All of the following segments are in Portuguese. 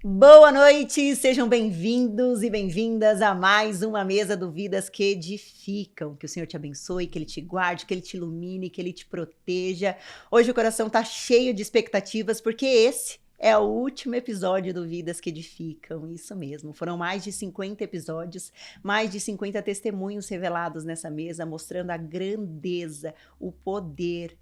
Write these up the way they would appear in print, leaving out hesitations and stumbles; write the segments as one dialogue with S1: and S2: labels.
S1: Boa noite, sejam bem-vindos e bem-vindas a mais uma Mesa do Vidas que Edificam. Que o Senhor te abençoe, que Ele te guarde, que Ele te ilumine, que Ele te proteja. Hoje o coração tá cheio de expectativas, porque esse é o último episódio do Vidas que Edificam. Isso mesmo, foram mais de 50 episódios, mais de 50 testemunhos revelados nessa mesa, mostrando a grandeza, o poder,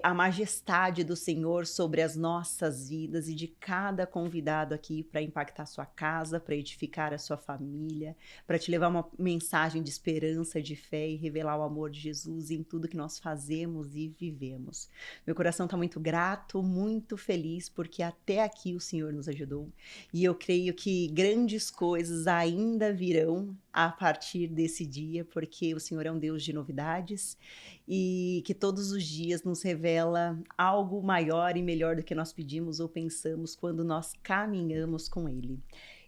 S1: a majestade do Senhor sobre as nossas vidas e de cada convidado aqui para impactar a sua casa, para edificar a sua família, para te levar uma mensagem de esperança, de fé e revelar o amor de Jesus em tudo que nós fazemos e vivemos. Meu coração está muito grato, muito feliz, porque até aqui o Senhor nos ajudou e eu creio que grandes coisas ainda virão a partir desse dia, porque o Senhor é um Deus de novidades e que todos os dias nos revela algo maior e melhor do que nós pedimos ou pensamos quando nós caminhamos com Ele.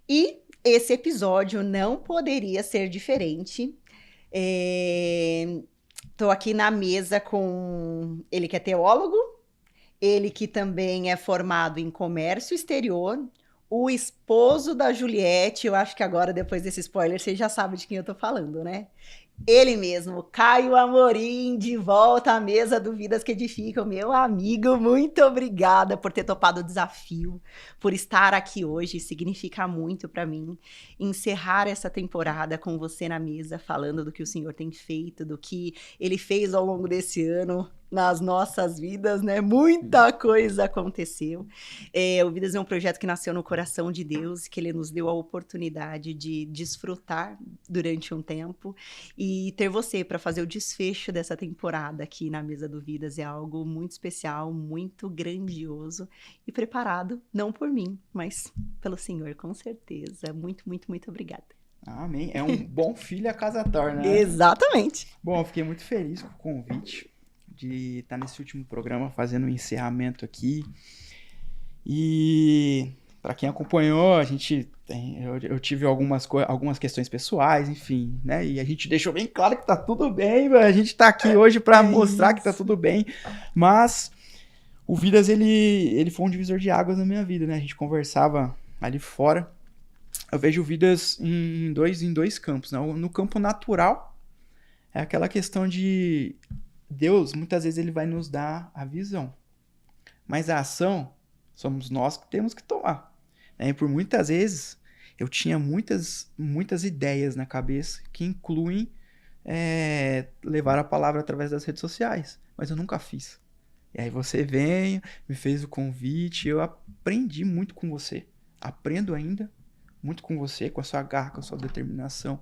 S1: E esse episódio não poderia ser diferente. Estou aqui na mesa com ele que é teólogo, ele que também é formado em comércio exterior, o esposo da Juliette. Eu acho que agora, depois desse spoiler, você já sabe de quem eu tô falando, né? Ele mesmo, Caio Amorim, de volta à Mesa do Vidas que Edificam. Meu amigo, muito obrigada por ter topado o desafio, por estar aqui hoje. Significa muito para mim encerrar essa temporada com você na mesa, falando do que o Senhor tem feito, do que Ele fez ao longo desse ano nas nossas vidas, né? Muita coisa aconteceu. O Vidas é um projeto que nasceu no coração de Deus, que Ele nos deu a oportunidade de desfrutar durante um tempo, e ter você para fazer o desfecho dessa temporada aqui na Mesa do Vidas é algo muito especial, muito grandioso e preparado, não por mim, mas pelo Senhor, com certeza. Muito, muito, muito obrigada.
S2: Amém. É um bom filho a casa torna, né?
S1: Exatamente.
S2: Bom, eu fiquei muito feliz com o convite de estar nesse último programa, fazendo um encerramento aqui. E para quem acompanhou, eu tive algumas questões pessoais, enfim, né? E a gente deixou bem claro que tá tudo bem, a gente tá aqui hoje para mostrar que tá tudo bem. Mas o Vidas, ele foi um divisor de águas na minha vida, né? A gente conversava ali fora. Eu vejo o Vidas em dois campos, né? No campo natural, é aquela questão de Deus, muitas vezes ele vai nos dar a visão, mas a ação somos nós que temos que tomar, né? E por muitas vezes eu tinha muitas ideias na cabeça que incluem levar a palavra através das redes sociais, mas eu nunca fiz. E aí você veio, me fez o convite, eu aprendi muito com você, aprendo ainda muito com você, com a sua garra, com a sua determinação,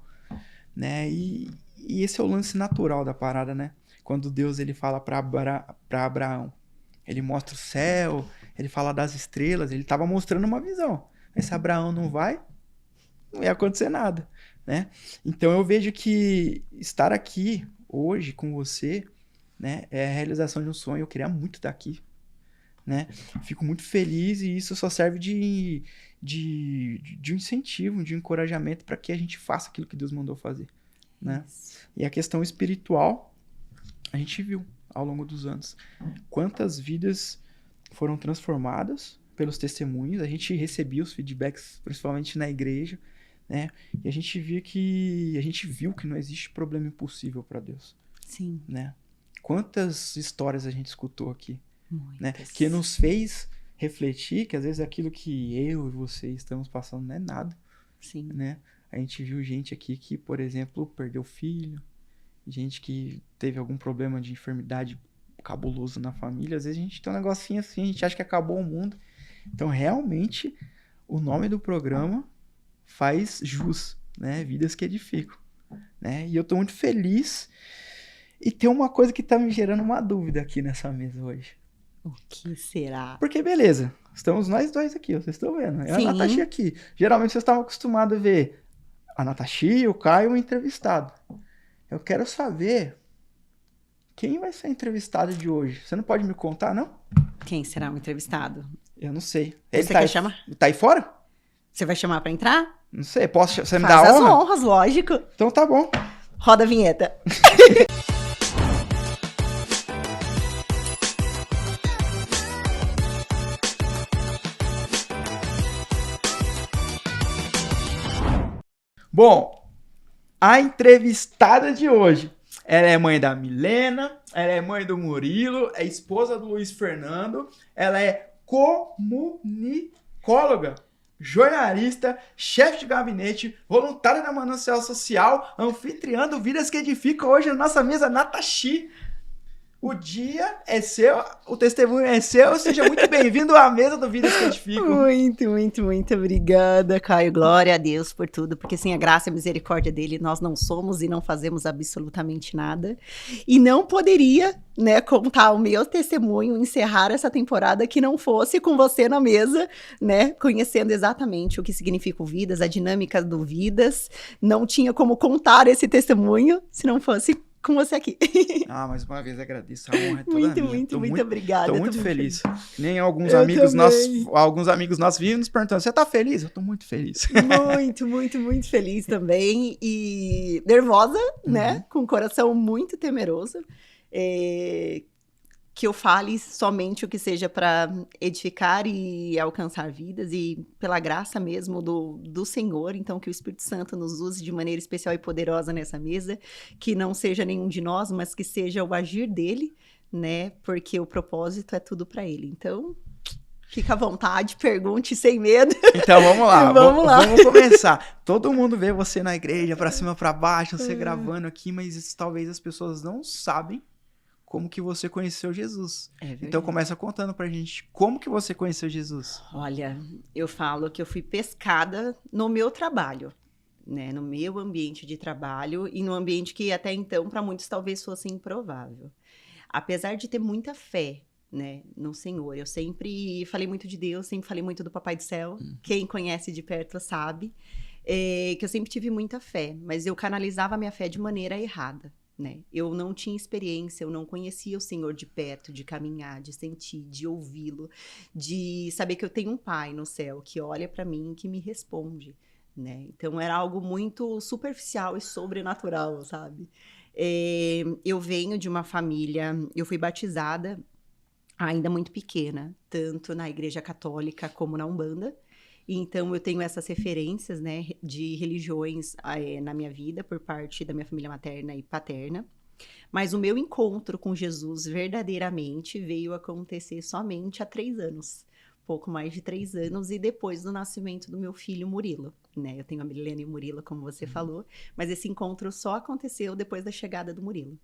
S2: né? E esse é o lance natural da parada, né? Quando Deus ele fala para Abraão, ele mostra o céu, ele fala das estrelas, ele estava mostrando uma visão. Mas se Abraão não ia acontecer nada, né? Então eu vejo que estar aqui hoje com você, né, é a realização de um sonho. Eu queria muito estar aqui, né? Fico muito feliz e isso só serve de um incentivo, de um encorajamento para que a gente faça aquilo que Deus mandou fazer, né? E a questão espiritual, a gente viu ao longo dos anos quantas vidas foram transformadas pelos testemunhos. A gente recebia os feedbacks, principalmente na igreja, né? E a gente viu que não existe problema impossível para Deus.
S1: Sim.
S2: Né? Quantas histórias a gente escutou aqui,
S1: muitas,
S2: né? Que nos fez refletir que às vezes aquilo que eu e você estamos passando não é nada.
S1: Sim.
S2: Né? A gente viu gente aqui que, por exemplo, perdeu filho, gente que teve algum problema de enfermidade cabuloso na família. Às vezes a gente tem um negocinho assim, a gente acha que acabou o mundo. Então, realmente, o nome do programa faz jus, né? Vidas que Edificam, né? E eu tô muito feliz. E tem uma coisa que tá me gerando uma dúvida aqui nessa mesa hoje.
S1: O que será?
S2: Porque, beleza, estamos nós dois aqui, vocês estão vendo. É a
S1: Sim.
S2: Natasha aqui. Geralmente vocês estavam acostumados a ver a Natasha e o Caio, o entrevistado. Eu quero saber quem vai ser entrevistado de hoje. Você não pode me contar, não?
S1: Quem será o entrevistado?
S2: Eu não sei.
S1: Você quer chamar?
S2: Tá aí fora?
S1: Você vai chamar pra entrar?
S2: Não sei. Você me
S1: Faz
S2: dá
S1: as
S2: honra?
S1: honras, lógico.
S2: Então tá bom.
S1: Roda a vinheta.
S2: Bom, a entrevistada de hoje, ela é mãe da Milena, ela é mãe do Murilo, é esposa do Luiz Fernando, ela é comunicóloga, jornalista, chefe de gabinete, voluntária da Manancial Social, anfitriã do Vidas que Edificam, hoje na nossa mesa, Natashi. O dia é seu, o testemunho é seu, seja muito bem-vindo à mesa do Vidas que Edificam.
S1: Muito obrigada, Caio. Glória a Deus por tudo, porque sem a graça e a misericórdia dele, nós não somos e não fazemos absolutamente nada. E não poderia, né, contar o meu testemunho, encerrar essa temporada que não fosse com você na mesa, né, conhecendo exatamente o que significa o Vidas, a dinâmica do Vidas. Não tinha como contar esse testemunho se não fosse com você aqui.
S2: Mais uma vez agradeço, a honra é toda minha.
S1: Muito obrigada.
S2: Tô muito feliz. Nem alguns amigos nossos vivem nos perguntando, você tá feliz? Eu tô muito feliz.
S1: Muito feliz também e nervosa, né? Com o coração muito temeroso. Que eu fale somente o que seja para edificar e alcançar vidas e pela graça mesmo do Senhor, então que o Espírito Santo nos use de maneira especial e poderosa nessa mesa, que não seja nenhum de nós, mas que seja o agir dele, né, porque o propósito é tudo para ele. Então, fica à vontade, pergunte sem medo.
S2: Então, vamos lá.
S1: Vamos
S2: começar. Todo mundo vê você na igreja, para cima, para baixo, você gravando aqui, mas talvez as pessoas não sabem como que você conheceu Jesus. Então começa contando pra gente como que você conheceu Jesus.
S1: Olha, eu falo que eu fui pescada no meu trabalho, né? No meu ambiente de trabalho e no ambiente que até então para muitos talvez fosse improvável. Apesar de ter muita fé, né, no Senhor, eu sempre falei muito de Deus, sempre falei muito do Papai do Céu. Quem conhece de perto sabe que eu sempre tive muita fé, mas eu canalizava a minha fé de maneira errada. Né? Eu não tinha experiência, eu não conhecia o Senhor de perto, de caminhar, de sentir, de ouvi-lo, de saber que eu tenho um Pai no céu que olha para mim e que me responde, né? Então era algo muito superficial e sobrenatural, sabe? Eu venho de uma família, eu fui batizada ainda muito pequena, tanto na Igreja Católica como na Umbanda. Então, eu tenho essas referências, né, de religiões na minha vida, por parte da minha família materna e paterna. Mas o meu encontro com Jesus, verdadeiramente, veio acontecer somente há 3 anos. Pouco mais de 3 anos, e depois do nascimento do meu filho Murilo, né? Eu tenho a Milena e o Murilo, como você falou, mas esse encontro só aconteceu depois da chegada do Murilo.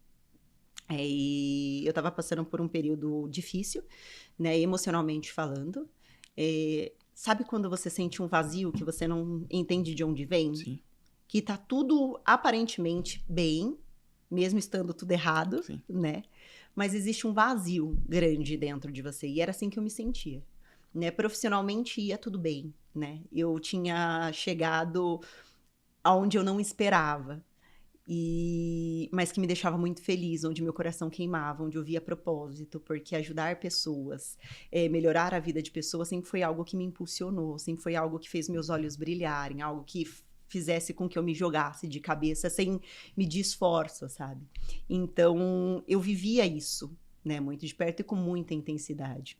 S1: E eu estava passando por um período difícil, né, emocionalmente falando. Sabe quando você sente um vazio que você não entende de onde vem?
S2: Sim.
S1: Que tá tudo aparentemente bem, mesmo estando tudo errado,
S2: Sim.
S1: né? Mas existe um vazio grande dentro de você. E era assim que eu me sentia, né? Profissionalmente ia tudo bem, né? Eu tinha chegado aonde eu não esperava. Mas que me deixava muito feliz, onde meu coração queimava, onde eu via propósito, porque ajudar pessoas, melhorar a vida de pessoas sempre foi algo que me impulsionou, sempre foi algo que fez meus olhos brilharem, algo que fizesse com que eu me jogasse de cabeça sem medir esforço, sabe? Então, eu vivia isso, né, muito de perto e com muita intensidade.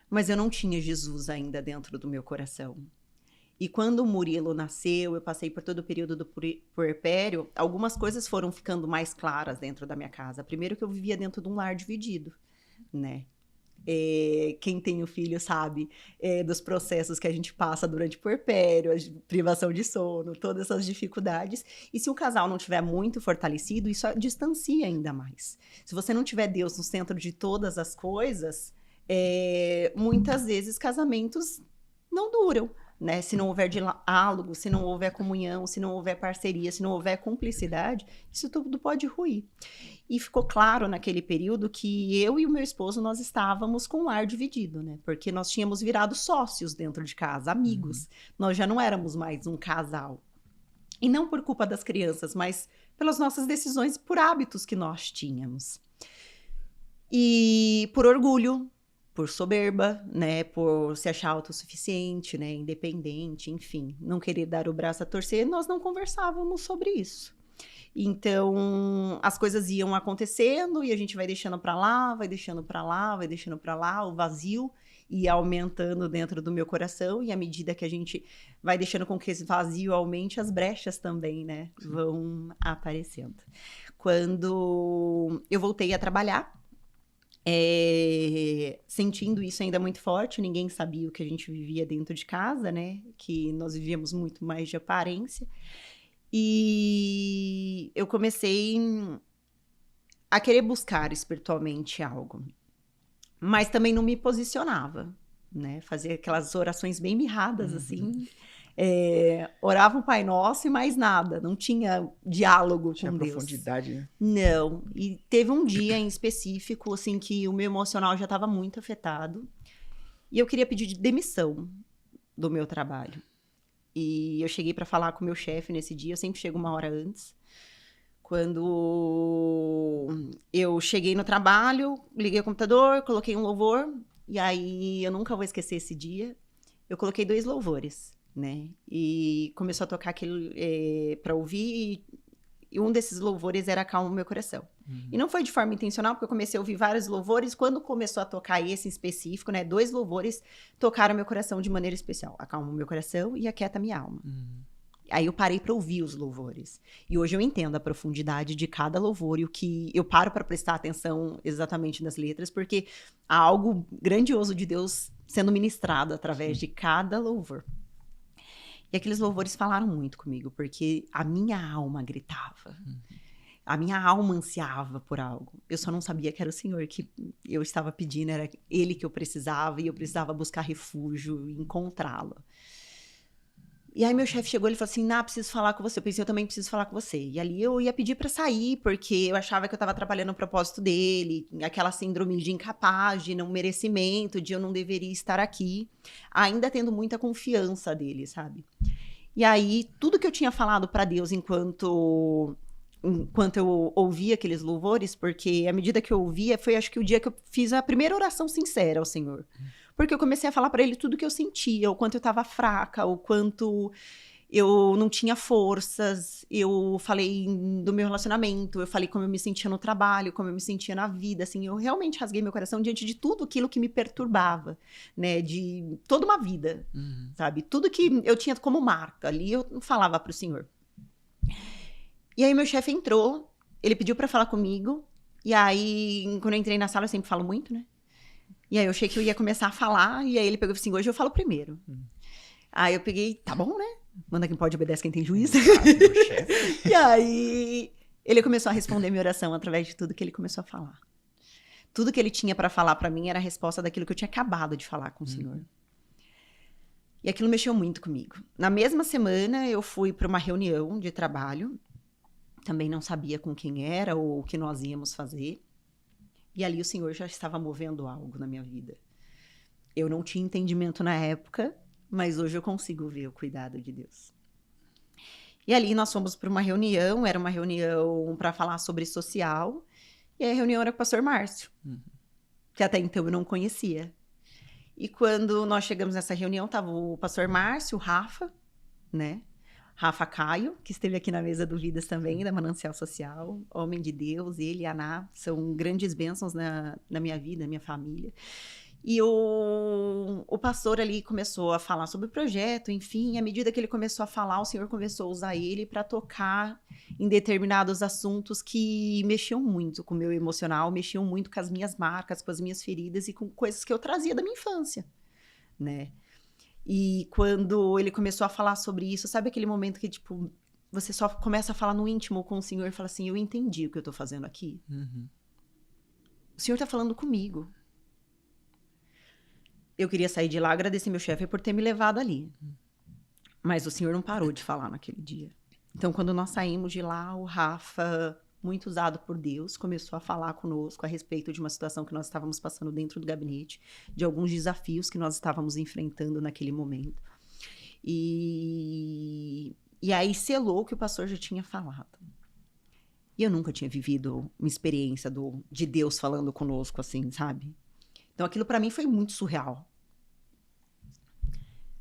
S1: Mas eu não tinha Jesus ainda dentro do meu coração. E quando o Murilo nasceu, eu passei por todo o período do puerpério, algumas coisas foram ficando mais claras dentro da minha casa. Primeiro que eu vivia dentro de um lar dividido, né? Quem tem o filho sabe dos processos que a gente passa durante o puerpério, a privação de sono, todas essas dificuldades. E se o casal não estiver muito fortalecido, isso distancia ainda mais. Se você não tiver Deus no centro de todas as coisas, muitas vezes casamentos não duram. Né? Se não houver diálogo, se não houver comunhão, se não houver parceria, se não houver cumplicidade, isso tudo pode ruir. E ficou claro naquele período que eu e o meu esposo, nós estávamos com o lar dividido, né? Porque nós tínhamos virado sócios dentro de casa, amigos. Nós já não éramos mais um casal. E não por culpa das crianças, mas pelas nossas decisões, por hábitos que nós tínhamos. E por orgulho, por soberba, né, por se achar autossuficiente, né, independente, enfim, não querer dar o braço a torcer, nós não conversávamos sobre isso. Então, as coisas iam acontecendo e a gente vai deixando pra lá, vai deixando pra lá, vai deixando pra lá, o vazio. ia aumentando dentro do meu coração, e à medida que a gente vai deixando com que esse vazio aumente, as brechas também, né, vão aparecendo. Quando eu voltei a trabalhar, sentindo isso ainda muito forte, ninguém sabia o que a gente vivia dentro de casa, né, que nós vivíamos muito mais de aparência, e eu comecei a querer buscar espiritualmente algo, mas também não me posicionava, né? Fazia aquelas orações bem mirradas, assim. Orava um Pai Nosso e mais nada. Não tinha diálogo
S2: Tinha
S1: com Deus.
S2: profundidade, né?
S1: Não. E teve um dia em específico, assim, que o meu emocional já estava muito afetado. E eu queria pedir demissão do meu trabalho. E eu cheguei para falar com o meu chefe nesse dia. Eu sempre chego uma hora antes. Quando eu cheguei no trabalho, liguei o computador, coloquei um louvor, e aí eu nunca vou esquecer esse dia. Eu coloquei 2 louvores, né? E começou a tocar aquilo para ouvir, e um desses louvores era Acalma o Meu Coração. E não foi de forma intencional, porque eu comecei a ouvir vários louvores. Quando começou a tocar esse em específico, né? 2 louvores tocaram meu coração de maneira especial. Acalma o Meu Coração e Aquieta Minha Alma. Aí eu parei para ouvir os louvores. E hoje eu entendo a profundidade de cada louvor e o que eu paro para prestar atenção exatamente nas letras, porque há algo grandioso de Deus sendo ministrado através de cada louvor. E aqueles louvores falaram muito comigo, porque a minha alma gritava. A minha alma ansiava por algo. Eu só não sabia que era o Senhor que eu estava pedindo, era Ele que eu precisava, e eu precisava buscar refúgio e encontrá-lo. E aí meu chefe chegou e falou assim, preciso falar com você. Eu pensei, eu também preciso falar com você. E ali eu ia pedir pra sair, porque eu achava que eu tava trabalhando no propósito dele, aquela síndrome de incapaz, de não merecimento, de eu não deveria estar aqui, ainda tendo muita confiança dele, sabe? E aí, tudo que eu tinha falado pra Deus enquanto eu ouvia aqueles louvores, porque à medida que eu ouvia, foi acho que o dia que eu fiz a primeira oração sincera ao Senhor. Porque eu comecei a falar para ele tudo que eu sentia, o quanto eu estava fraca, o quanto eu não tinha forças. Eu falei do meu relacionamento, eu falei como eu me sentia no trabalho, como eu me sentia na vida, assim. Eu realmente rasguei meu coração diante de tudo aquilo que me perturbava, né? De toda uma vida, sabe? Tudo que eu tinha como marca ali, eu falava para o Senhor. E aí meu chefe entrou, ele pediu para falar comigo, e aí quando eu entrei na sala, eu sempre falo muito, né? E aí eu achei que eu ia começar a falar, e aí ele pegou e falou assim, hoje eu falo primeiro. Aí eu peguei, tá bom, né? Manda quem pode, obedece quem tem juízo. E aí ele começou a responder minha oração através de tudo que ele começou a falar. Tudo que ele tinha para falar para mim era a resposta daquilo que eu tinha acabado de falar com o Senhor. E aquilo mexeu muito comigo. Na mesma semana eu fui para uma reunião de trabalho, também não sabia com quem era ou o que nós íamos fazer. E ali o Senhor já estava movendo algo na minha vida. Eu não tinha entendimento na época, mas hoje eu consigo ver o cuidado de Deus. E ali nós fomos para uma reunião, era uma reunião para falar sobre social, e a reunião era com o pastor Márcio, que até então eu não conhecia. E quando nós chegamos nessa reunião, estava o pastor Márcio, o Rafa, né? Rafa Caio, que esteve aqui na mesa do Vidas também, da Manancial Social, homem de Deus, ele e a Ana, são grandes bênçãos na minha vida, na minha família. E o pastor ali começou a falar sobre o projeto, enfim, à medida que ele começou a falar, o Senhor começou a usar ele para tocar em determinados assuntos que mexiam muito com o meu emocional, mexiam muito com as minhas marcas, com as minhas feridas e com coisas que eu trazia da minha infância, né? E quando ele começou a falar sobre isso, sabe aquele momento que, tipo, você só começa a falar no íntimo com o Senhor e fala assim, eu entendi o que eu tô fazendo aqui. O Senhor tá falando comigo. Eu queria sair de lá, agradecer meu chefe por ter me levado ali. Mas o Senhor não parou de falar naquele dia. Então, quando nós saímos de lá, o Rafa, muito usado por Deus, começou a falar conosco a respeito de uma situação que nós estávamos passando dentro do gabinete, de alguns desafios que nós estávamos enfrentando naquele momento. E aí selou o que o pastor já tinha falado. E eu nunca tinha vivido uma experiência de Deus falando conosco assim, sabe? Então aquilo para mim foi muito surreal.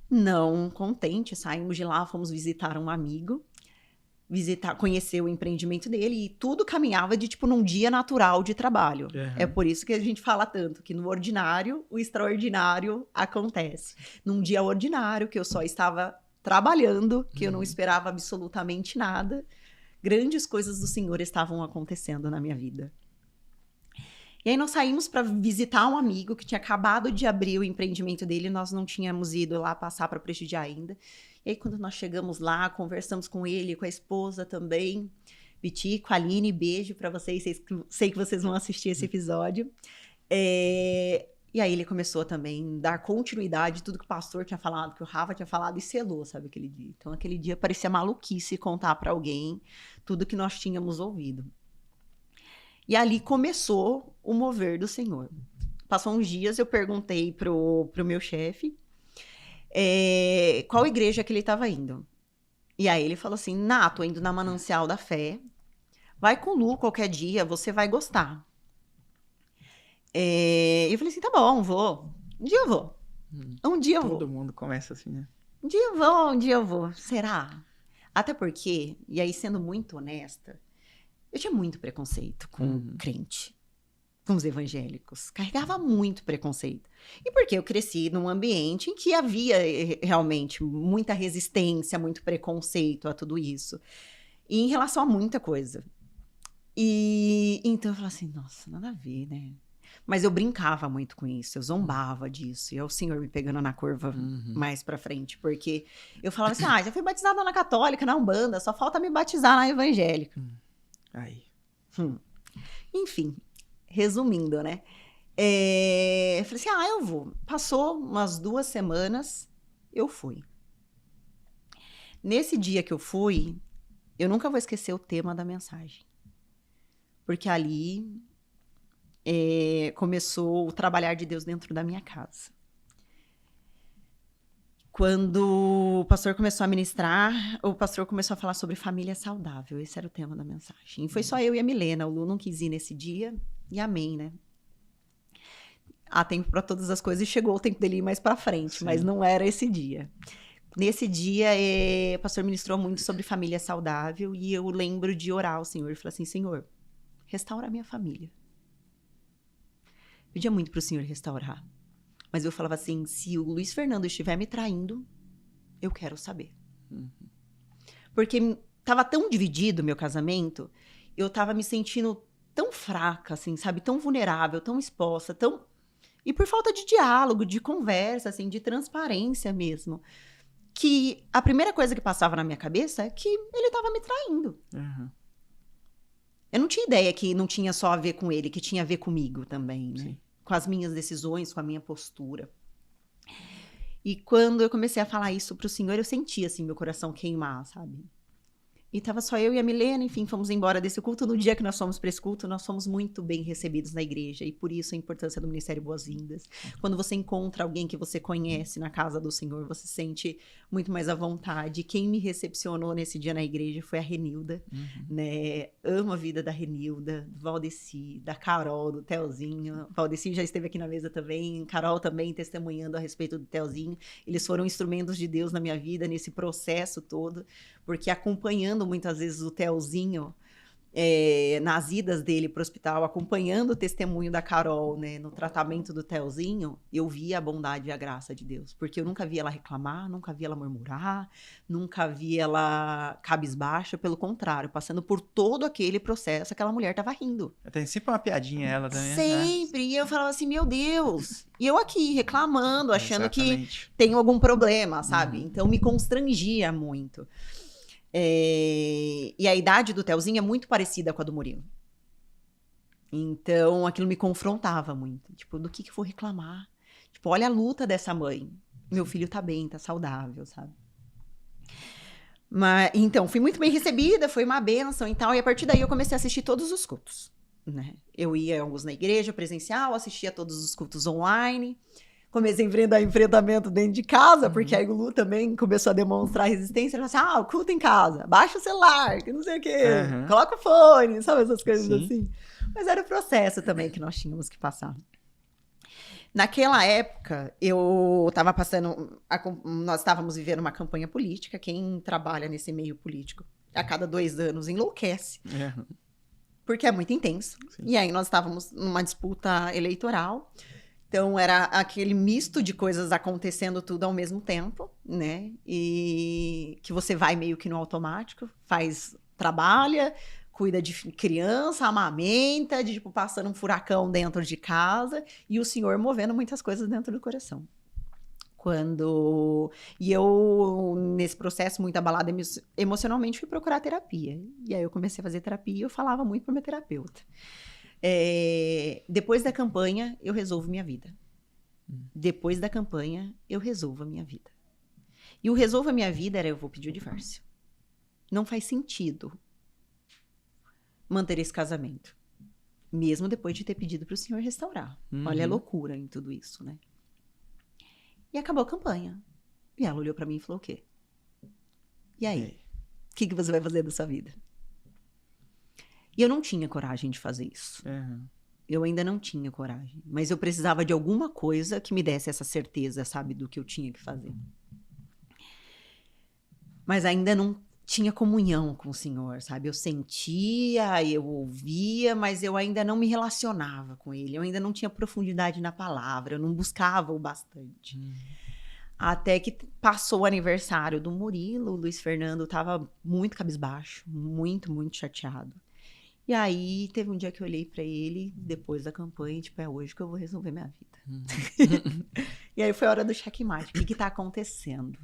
S1: Não contente, saímos de lá, fomos visitar um amigo. visitar, conhecer o empreendimento dele, e tudo caminhava de, tipo, num dia natural de trabalho. É por isso que a gente fala tanto, que no ordinário, o extraordinário acontece. Num dia ordinário, que eu só estava trabalhando, que eu não esperava absolutamente nada, grandes coisas do Senhor estavam acontecendo na minha vida. E aí nós saímos para visitar um amigo que tinha acabado de abrir o empreendimento dele, nós não tínhamos ido lá passar para prestigiar ainda. E aí quando nós chegamos lá, conversamos com ele, com a esposa também, Bitico, Aline, beijo para vocês, sei que vocês vão assistir esse episódio. E aí ele começou também a dar continuidade a tudo que o pastor tinha falado, que o Rafa tinha falado, e selou, sabe, aquele dia. Então aquele dia parecia maluquice contar para alguém tudo que nós tínhamos ouvido. E ali começou o mover do Senhor. Passou uns dias, eu perguntei pro meu chefe qual igreja que ele estava indo. E aí ele falou assim, tô indo na Manancial da Fé. Vai com o Lu qualquer dia, você vai gostar. E eu falei assim, tá bom, vou. Um dia eu vou. Um dia eu vou.
S2: Todo mundo começa assim, né?
S1: Um dia eu vou, um dia eu vou. Será? Até porque, e aí sendo muito honesta, eu tinha muito preconceito com crente, com os evangélicos. Carregava muito preconceito. E porque eu cresci num ambiente em que havia realmente muita resistência, muito preconceito a tudo isso. E em relação a muita coisa. E então eu falava assim, nossa, nada a ver, né? Mas eu brincava muito com isso, eu zombava disso. E é o Senhor me pegando na curva mais pra frente. Porque eu falava assim, já fui batizada na católica, na Umbanda, só falta me batizar na evangélica.
S2: Aí.
S1: Enfim, resumindo, né? Eu falei assim, eu vou. Passou umas 2 semanas, eu fui. Nesse dia que eu fui, eu nunca vou esquecer o tema da mensagem. Porque ali começou o trabalhar de Deus dentro da minha casa. Quando o pastor começou a ministrar, o pastor começou a falar sobre família saudável. Esse era o tema da mensagem. E foi só eu e a Milena. O Lu não quis ir nesse dia. E amém, né? Há tempo para todas as coisas. E chegou o tempo dele ir mais para frente. Sim. Mas não era esse dia. Nesse dia, o pastor ministrou muito sobre família saudável. E eu lembro de orar ao Senhor. E falei assim, Senhor, restaura a minha família. Pedia muito para o Senhor restaurar. Mas eu falava assim, se o Luiz Fernando estiver me traindo, eu quero saber. Porque estava tão dividido o meu casamento, eu estava me sentindo tão fraca, assim, sabe? Tão vulnerável, tão exposta, tão... E por falta de diálogo, de conversa, assim, de transparência mesmo. Que a primeira coisa que passava na minha cabeça é que ele estava me traindo. Eu não tinha ideia que não tinha só a ver com ele, que tinha a ver comigo também, né? Sim. Com as minhas decisões, com a minha postura. E quando eu comecei a falar isso pro Senhor, eu senti, assim, meu coração queimar, sabe? E tava só eu e a Milena, enfim, fomos embora desse culto. No dia que nós fomos para esse culto, nós fomos muito bem recebidos na igreja. E por isso a importância do Ministério Boas-Vindas. Quando você encontra alguém que você conhece na casa do Senhor, você se sente muito mais à vontade. Quem me recepcionou nesse dia na igreja foi a Renilda, né? Amo a vida da Renilda, do Valdeci, da Carol, do Telzinho. O Valdeci já esteve aqui na mesa também. Carol também testemunhando a respeito do Telzinho. Eles foram instrumentos de Deus na minha vida, nesse processo todo. Porque acompanhando muitas vezes o Telzinho nas idas dele para o hospital, acompanhando o testemunho da Carol, né, no tratamento do Telzinho, eu via a bondade e a graça de Deus. Porque eu nunca vi ela reclamar, nunca vi ela murmurar, nunca vi ela cabisbaixa, pelo contrário, passando por todo aquele processo, aquela mulher estava rindo.
S2: Tem sempre uma piadinha ela também.
S1: Sempre. Né? E eu falava assim, meu Deus. E eu aqui reclamando, achando
S2: Exatamente.
S1: que tenho algum problema, sabe? Então me constrangia muito. E a idade do Telzinho é muito parecida com a do Murilo. Então, aquilo me confrontava muito. Tipo, do que eu vou reclamar? Tipo, olha a luta dessa mãe. Meu filho tá bem, tá saudável, sabe? Mas, então, fui muito bem recebida, foi uma bênção e tal. E a partir daí eu comecei a assistir todos os cultos, né? Eu ia alguns na igreja presencial, assistia todos os cultos online. Comecei a enfrentar enfrentamento dentro de casa, porque aí o Lu também começou a demonstrar resistência. Ele falou assim, o culto em casa, baixa o celular, que não sei o quê, coloca o fone, sabe essas coisas assim. Mas era o processo também que nós tínhamos que passar. Naquela época, eu estava nós estávamos vivendo uma campanha política, quem trabalha nesse meio político a cada 2 anos enlouquece,
S2: É.
S1: porque é muito intenso.
S2: Sim.
S1: E aí nós estávamos numa disputa eleitoral, então era aquele misto de coisas acontecendo tudo ao mesmo tempo, né? E que você vai meio que no automático, trabalha, cuida de criança, amamenta, de tipo passando um furacão dentro de casa e o senhor movendo muitas coisas dentro do coração. E eu, nesse processo muito abalada emocionalmente, fui procurar terapia. E aí eu comecei a fazer terapia e eu falava muito para minha terapeuta. Depois da campanha, eu resolvo minha vida. Depois da campanha, eu resolvo a minha vida. E o resolvo a minha vida era: eu vou pedir o divórcio. Não faz sentido manter esse casamento. Mesmo depois de ter pedido para o senhor restaurar. Olha a loucura em tudo isso, né? E acabou a campanha. E ela olhou pra mim e falou: o quê? E aí? O que você vai fazer da sua vida? E eu não tinha coragem de fazer isso. Eu ainda não tinha coragem. Mas eu precisava de alguma coisa que me desse essa certeza, sabe? Do que eu tinha que fazer. Mas ainda não tinha comunhão com o Senhor, sabe? Eu sentia, eu ouvia, mas eu ainda não me relacionava com Ele. Eu ainda não tinha profundidade na palavra, eu não buscava o bastante. Até que passou o aniversário do Murilo, o Luiz Fernando estava muito cabisbaixo, muito, muito chateado. E aí teve um dia que eu olhei para ele, depois da campanha, tipo, é hoje que eu vou resolver minha vida. E aí foi a hora do checkmate. O que tá acontecendo?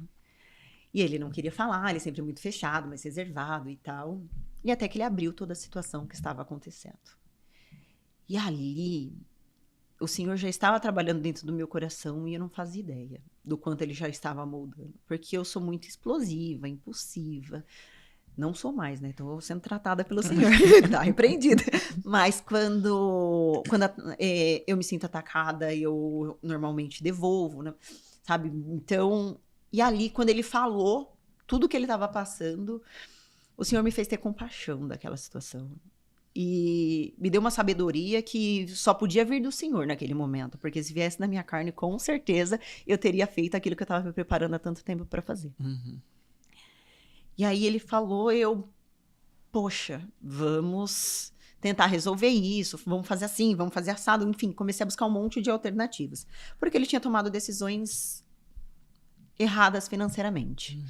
S1: E ele não queria falar, ele sempre muito fechado, mais reservado e tal. E até que ele abriu toda a situação que estava acontecendo. E ali, o Senhor já estava trabalhando dentro do meu coração e eu não fazia ideia do quanto ele já estava moldando. Porque eu sou muito explosiva, impulsiva. Não sou mais, né? Estou sendo tratada pelo Senhor. Tá repreendida. Mas quando eu me sinto atacada, eu normalmente devolvo, né? Sabe? Então... E ali, quando ele falou tudo que ele estava passando, o Senhor me fez ter compaixão daquela situação. E me deu uma sabedoria que só podia vir do Senhor naquele momento. Porque se viesse da minha carne, com certeza, eu teria feito aquilo que eu estava me preparando há tanto tempo para fazer. E aí ele falou, poxa, vamos tentar resolver isso, vamos fazer assim, vamos fazer assado. Enfim, comecei a buscar um monte de alternativas. Porque ele tinha tomado decisões erradas financeiramente.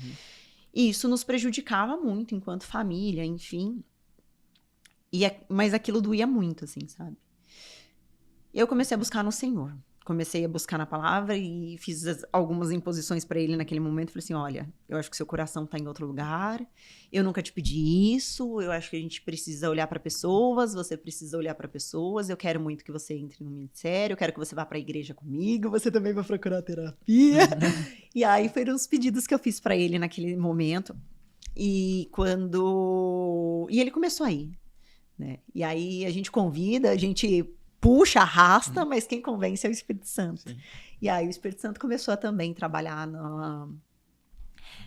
S1: E isso nos prejudicava muito enquanto família, enfim. Mas aquilo doía muito, assim, sabe? Eu comecei a buscar no Senhor. Comecei a buscar na palavra e fiz algumas imposições para ele naquele momento. Falei assim, olha, eu acho que seu coração tá em outro lugar. Eu nunca te pedi isso. Eu acho que a gente precisa olhar para pessoas. Você precisa olhar para pessoas. Eu quero muito que você entre no ministério. Eu quero que você vá para a igreja comigo. Você também vai procurar terapia. E aí foram os pedidos que eu fiz para ele naquele momento. E ele começou a ir, né? E aí a gente convida, a gente puxa, arrasta, mas quem convence é o Espírito Santo. Sim. E aí o Espírito Santo começou a também trabalhar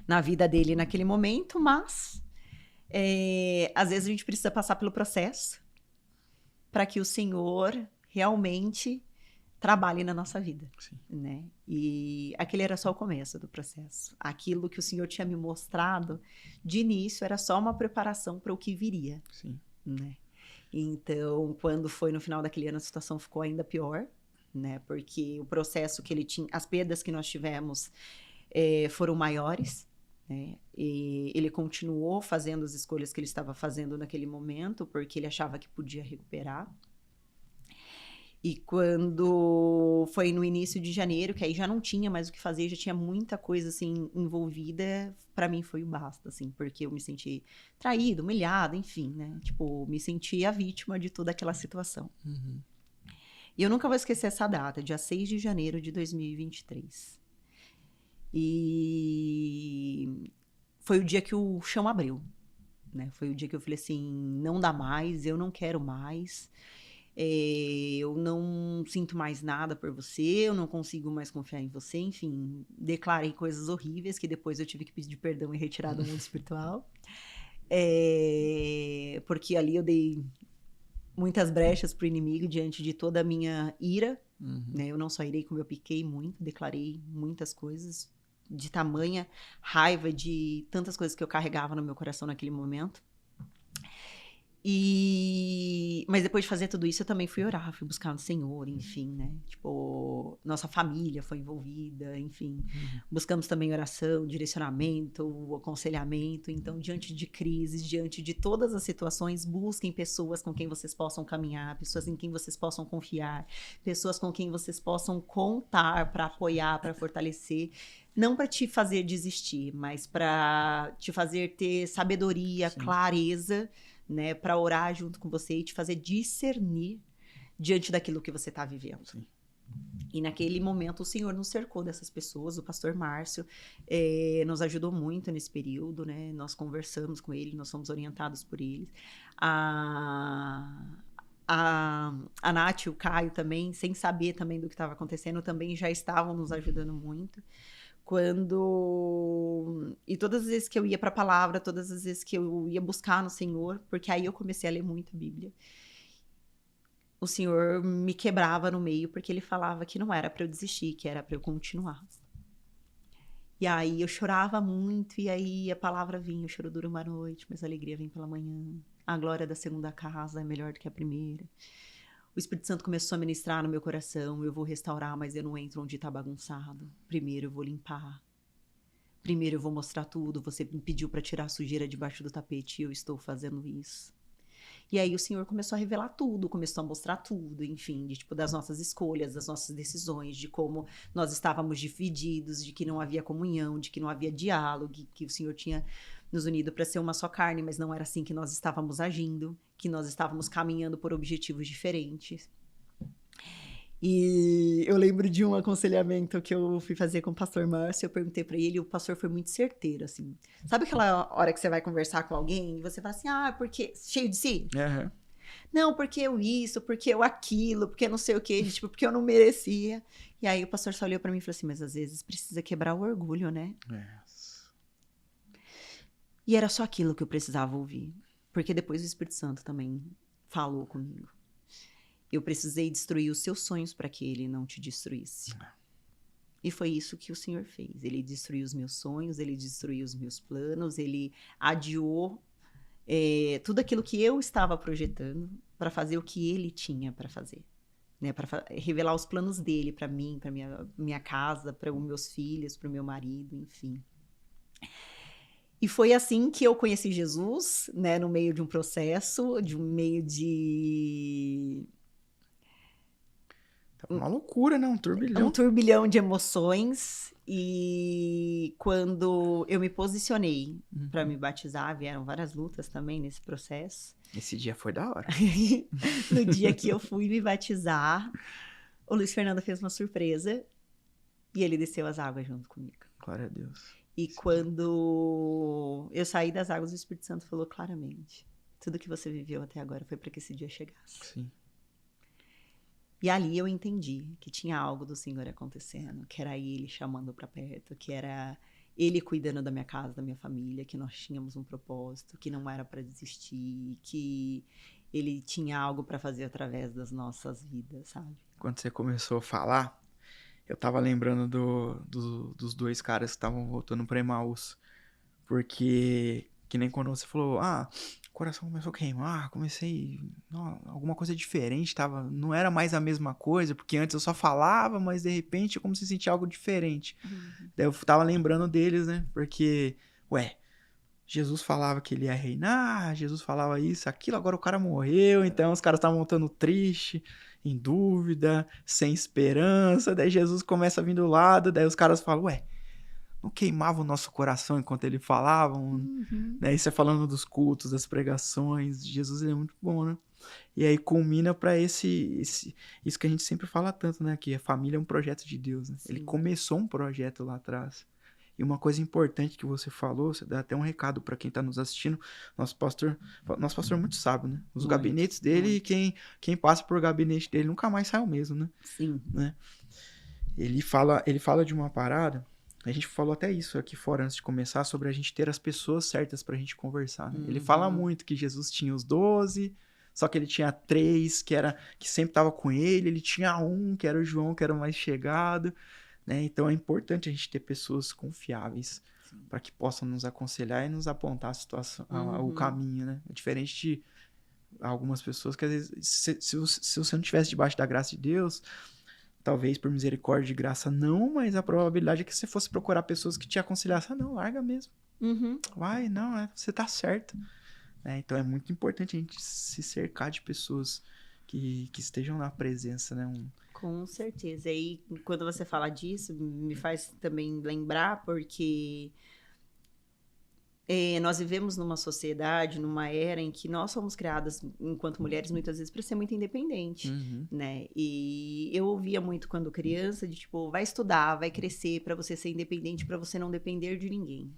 S1: na vida dele naquele momento, mas às vezes a gente precisa passar pelo processo para que o Senhor realmente trabalhe na nossa vida, né? E aquele era só o começo do processo. Aquilo que o Senhor tinha me mostrado de início era só uma preparação para o que viria, né? Então, quando foi no final daquele ano, a situação ficou ainda pior, né? Porque o processo que ele tinha, as perdas que nós tivemos foram maiores, né? E ele continuou fazendo as escolhas que ele estava fazendo naquele momento, porque ele achava que podia recuperar. E quando foi no início de janeiro, que aí já não tinha mais o que fazer, já tinha muita coisa, assim, envolvida, pra mim foi o basta, assim, porque eu me senti traída, humilhada, enfim, né? Tipo, me senti a vítima de toda aquela situação. E eu nunca vou esquecer essa data, dia 6 de janeiro de 2023. E foi o dia que o chão abriu, né? Foi o dia que eu falei assim, não dá mais, eu não quero mais. Eu não sinto mais nada por você, eu não consigo mais confiar em você, enfim, declarei coisas horríveis que depois eu tive que pedir perdão e retirar do mundo espiritual, porque ali eu dei muitas brechas pro inimigo diante de toda a minha ira, né? Eu não só irei como eu piquei muito, declarei muitas coisas de tamanha raiva de tantas coisas que eu carregava no meu coração naquele momento. Mas depois de fazer tudo isso, eu também fui orar, fui buscar no Senhor, enfim, né? Tipo, nossa família foi envolvida, enfim. Buscamos também oração, direcionamento, aconselhamento. Então, diante de crises, diante de todas as situações, busquem pessoas com quem vocês possam caminhar, pessoas em quem vocês possam confiar, pessoas com quem vocês possam contar para apoiar, para fortalecer. Não para te fazer desistir, mas para te fazer ter sabedoria,
S2: Sim.
S1: clareza, né, para orar junto com você e te fazer discernir diante daquilo que você está vivendo.
S2: Sim.
S1: E naquele momento o Senhor nos cercou dessas pessoas, o pastor Márcio nos ajudou muito nesse período, né? Nós conversamos com ele, nós fomos orientados por ele. A Nath e o Caio também, sem saber também do que estava acontecendo, também já estavam nos ajudando muito. E todas as vezes que eu ia para a palavra, todas as vezes que eu ia buscar no Senhor, porque aí eu comecei a ler muito a Bíblia, o Senhor me quebrava no meio, porque ele falava que não era para eu desistir, que era para eu continuar. E aí eu chorava muito, e aí a palavra vinha: o choro dura uma noite, mas a alegria vem pela manhã. A glória da segunda casa é melhor do que a primeira. O Espírito Santo começou a ministrar no meu coração: eu vou restaurar, mas eu não entro onde está bagunçado. Primeiro eu vou limpar. Primeiro eu vou mostrar tudo. Você me pediu para tirar a sujeira debaixo do tapete e eu estou fazendo isso. E aí o Senhor começou a revelar tudo, começou a mostrar tudo, enfim, das nossas escolhas, das nossas decisões, de como nós estávamos divididos, de que não havia comunhão, de que não havia diálogo, que o Senhor tinha nos unido para ser uma só carne, mas não era assim que nós estávamos agindo, que nós estávamos caminhando por objetivos diferentes. E eu lembro de um aconselhamento que eu fui fazer com o pastor Márcio, eu perguntei para ele, e o pastor foi muito certeiro, assim. Sabe aquela hora que você vai conversar com alguém e você fala assim: porque cheio de si?
S2: Uhum.
S1: Não, porque eu isso, porque eu aquilo, porque não sei o quê, tipo, porque eu não merecia. E aí o pastor só olhou para mim e falou assim: mas às vezes precisa quebrar o orgulho, né?
S2: Yes.
S1: E era só aquilo que eu precisava ouvir, porque depois o Espírito Santo também falou comigo. Eu precisei destruir os seus sonhos para que ele não te destruísse. E foi isso que o Senhor fez. Ele destruiu os meus sonhos, ele destruiu os meus planos, ele adiou tudo aquilo que eu estava projetando para fazer o que ele tinha para fazer. Né? Para revelar os planos dele para mim, para minha casa, para os meus filhos, para o meu marido, enfim. E foi assim que eu conheci Jesus, né? No meio de um processo,
S2: Uma loucura, né? Um turbilhão.
S1: Um turbilhão de emoções. E quando eu me posicionei para me batizar, vieram várias lutas também nesse processo.
S2: Esse dia foi da hora.
S1: No dia que eu fui me batizar, o Luiz Fernando fez uma surpresa e ele desceu as águas junto comigo.
S2: Glória a Deus.
S1: E quando eu saí das águas, o Espírito Santo falou claramente: tudo que você viveu até agora foi para que esse dia chegasse.
S2: Sim.
S1: E ali eu entendi que tinha algo do Senhor acontecendo, que era ele chamando para perto, que era ele cuidando da minha casa, da minha família, que nós tínhamos um propósito, que não era para desistir, que ele tinha algo para fazer através das nossas vidas, sabe?
S2: Quando você começou a falar, eu tava lembrando dos dois caras que estavam voltando pra Emaús. Porque, que nem quando você falou: o coração começou a queimar, alguma coisa diferente, não era mais a mesma coisa, porque antes eu só falava, mas de repente eu comecei a sentir algo diferente. Daí eu tava lembrando deles, né? Porque, Jesus falava que ele ia reinar, Jesus falava isso, aquilo, agora o cara morreu, então os caras estavam voltando triste, em dúvida, sem esperança, daí Jesus começa a vir do lado, daí os caras falam: não queimava o nosso coração enquanto ele falava, né? Isso é falando dos cultos, das pregações. Jesus, ele é muito bom, né? E aí culmina pra isso que a gente sempre fala tanto, né? Que a família é um projeto de Deus, né? Ele começou um projeto lá atrás. E uma coisa importante que você falou, você dá até um recado pra quem tá nos assistindo. Nosso pastor é muito sábio, né? Os gabinetes dele, quem passa por gabinete dele nunca mais sai o mesmo, né?
S1: Sim.
S2: Né? Ele fala de uma parada. A gente falou até isso aqui fora antes de começar, sobre a gente ter as pessoas certas pra gente conversar. Né? Ele fala muito que Jesus tinha os 12, só que ele tinha 3 que sempre tava com ele. Ele tinha um, que era o João, que era o mais chegado. né? Então é importante a gente ter pessoas confiáveis para que possam nos aconselhar e nos apontar a situação, o caminho, né? É diferente de algumas pessoas que às vezes, se você não estivesse debaixo da graça de Deus, talvez por misericórdia e graça não, mas a probabilidade é que você fosse procurar pessoas que te aconselhassem, não, larga mesmo. Vai, não, você tá certo. Então é muito importante a gente se cercar de pessoas que estejam na presença, né?
S1: Com certeza. E quando você fala disso, me faz também lembrar, porque nós vivemos numa sociedade, numa era em que nós somos criadas, enquanto mulheres, muitas vezes para ser muito independente, né? E eu ouvia muito quando criança, de tipo, vai estudar, vai crescer para você ser independente, para você não depender de ninguém.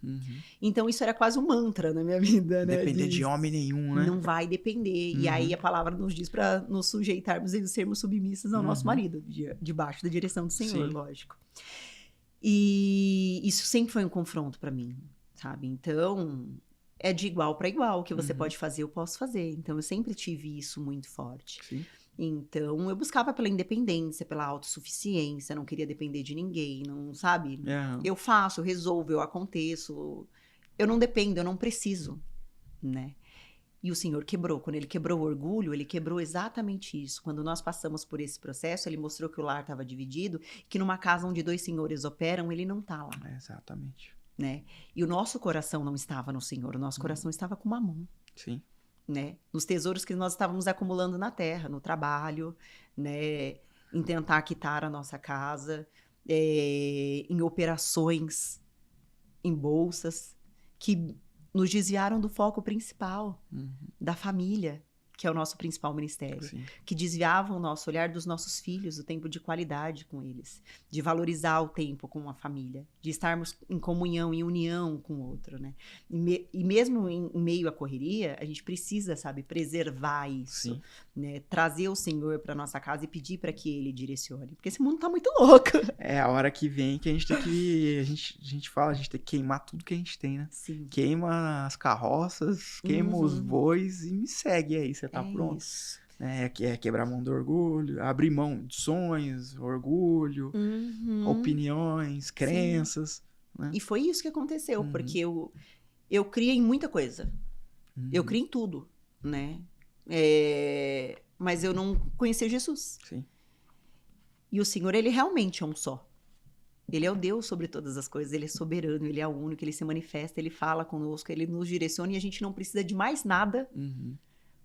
S1: Então isso era quase um mantra na minha vida, né?
S2: Depender de homem nenhum, né?
S1: Não vai depender. E aí a palavra nos diz para nos sujeitarmos e sermos submissas ao nosso marido, debaixo da direção do Senhor, lógico. E isso sempre foi um confronto para mim. Sabe? Então, é de igual para igual. O que você pode fazer, eu posso fazer. Então, eu sempre tive isso muito forte.
S2: Sim.
S1: Então, eu buscava pela independência, pela autossuficiência, não queria depender de ninguém, não, sabe? Eu faço, eu resolvo, eu aconteço. Eu não dependo, eu não preciso, né? E o Senhor quebrou. Quando ele quebrou o orgulho, ele quebrou exatamente isso. Quando nós passamos por esse processo, ele mostrou que o lar estava dividido, que numa casa onde 2 senhores operam, ele não tá lá.
S2: Exatamente.
S1: Né? E o nosso coração não estava no Senhor, o nosso coração estava com Mamon.
S2: Sim.
S1: Né? Nos tesouros que nós estávamos acumulando na terra, no trabalho, né? Em tentar quitar a nossa casa, em operações, em bolsas, que nos desviaram do foco principal, da família, que é o nosso principal ministério, que desviavam o nosso olhar dos nossos filhos, o tempo de qualidade com eles, de valorizar o tempo com a família, de estarmos em comunhão, em união com o outro, né? E mesmo em meio à correria, a gente precisa, sabe, preservar isso, né? Trazer o Senhor para nossa casa e pedir para que Ele direcione, porque esse mundo tá muito louco.
S2: É a hora que vem que a gente tem que, a gente fala, a gente tem que queimar tudo que a gente tem, né?
S1: Sim.
S2: Queima as carroças, queima os bois e me segue aí, você tá pronto.
S1: Isso.
S2: É quebrar a mão do orgulho, abrir mão de sonhos, orgulho, opiniões, crenças. Né?
S1: E foi isso que aconteceu, porque eu criei em muita coisa. Eu criei em tudo, né? Mas eu não conhecia Jesus.
S2: Sim.
S1: E o Senhor, ele realmente é um só. Ele é o Deus sobre todas as coisas, ele é soberano, ele é o único, ele se manifesta, ele fala conosco, ele nos direciona e a gente não precisa de mais nada,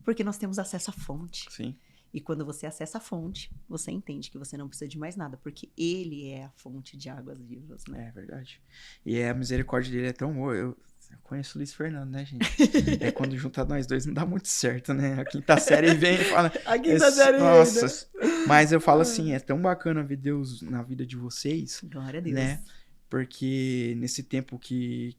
S1: porque nós temos acesso à fonte.
S2: Sim.
S1: E quando você acessa a fonte, você entende que você não precisa de mais nada, porque ele é a fonte de águas vivas, né?
S2: É verdade. E a misericórdia dele é tão boa. Eu conheço o Luiz Fernando, né, gente? Quando junta nós dois não dá muito certo, né? A quinta série vem e fala...
S1: A quinta série
S2: nossa, mas eu falo assim, é tão bacana ver Deus na vida de vocês.
S1: Glória a Deus.
S2: Né? Porque nesse tempo que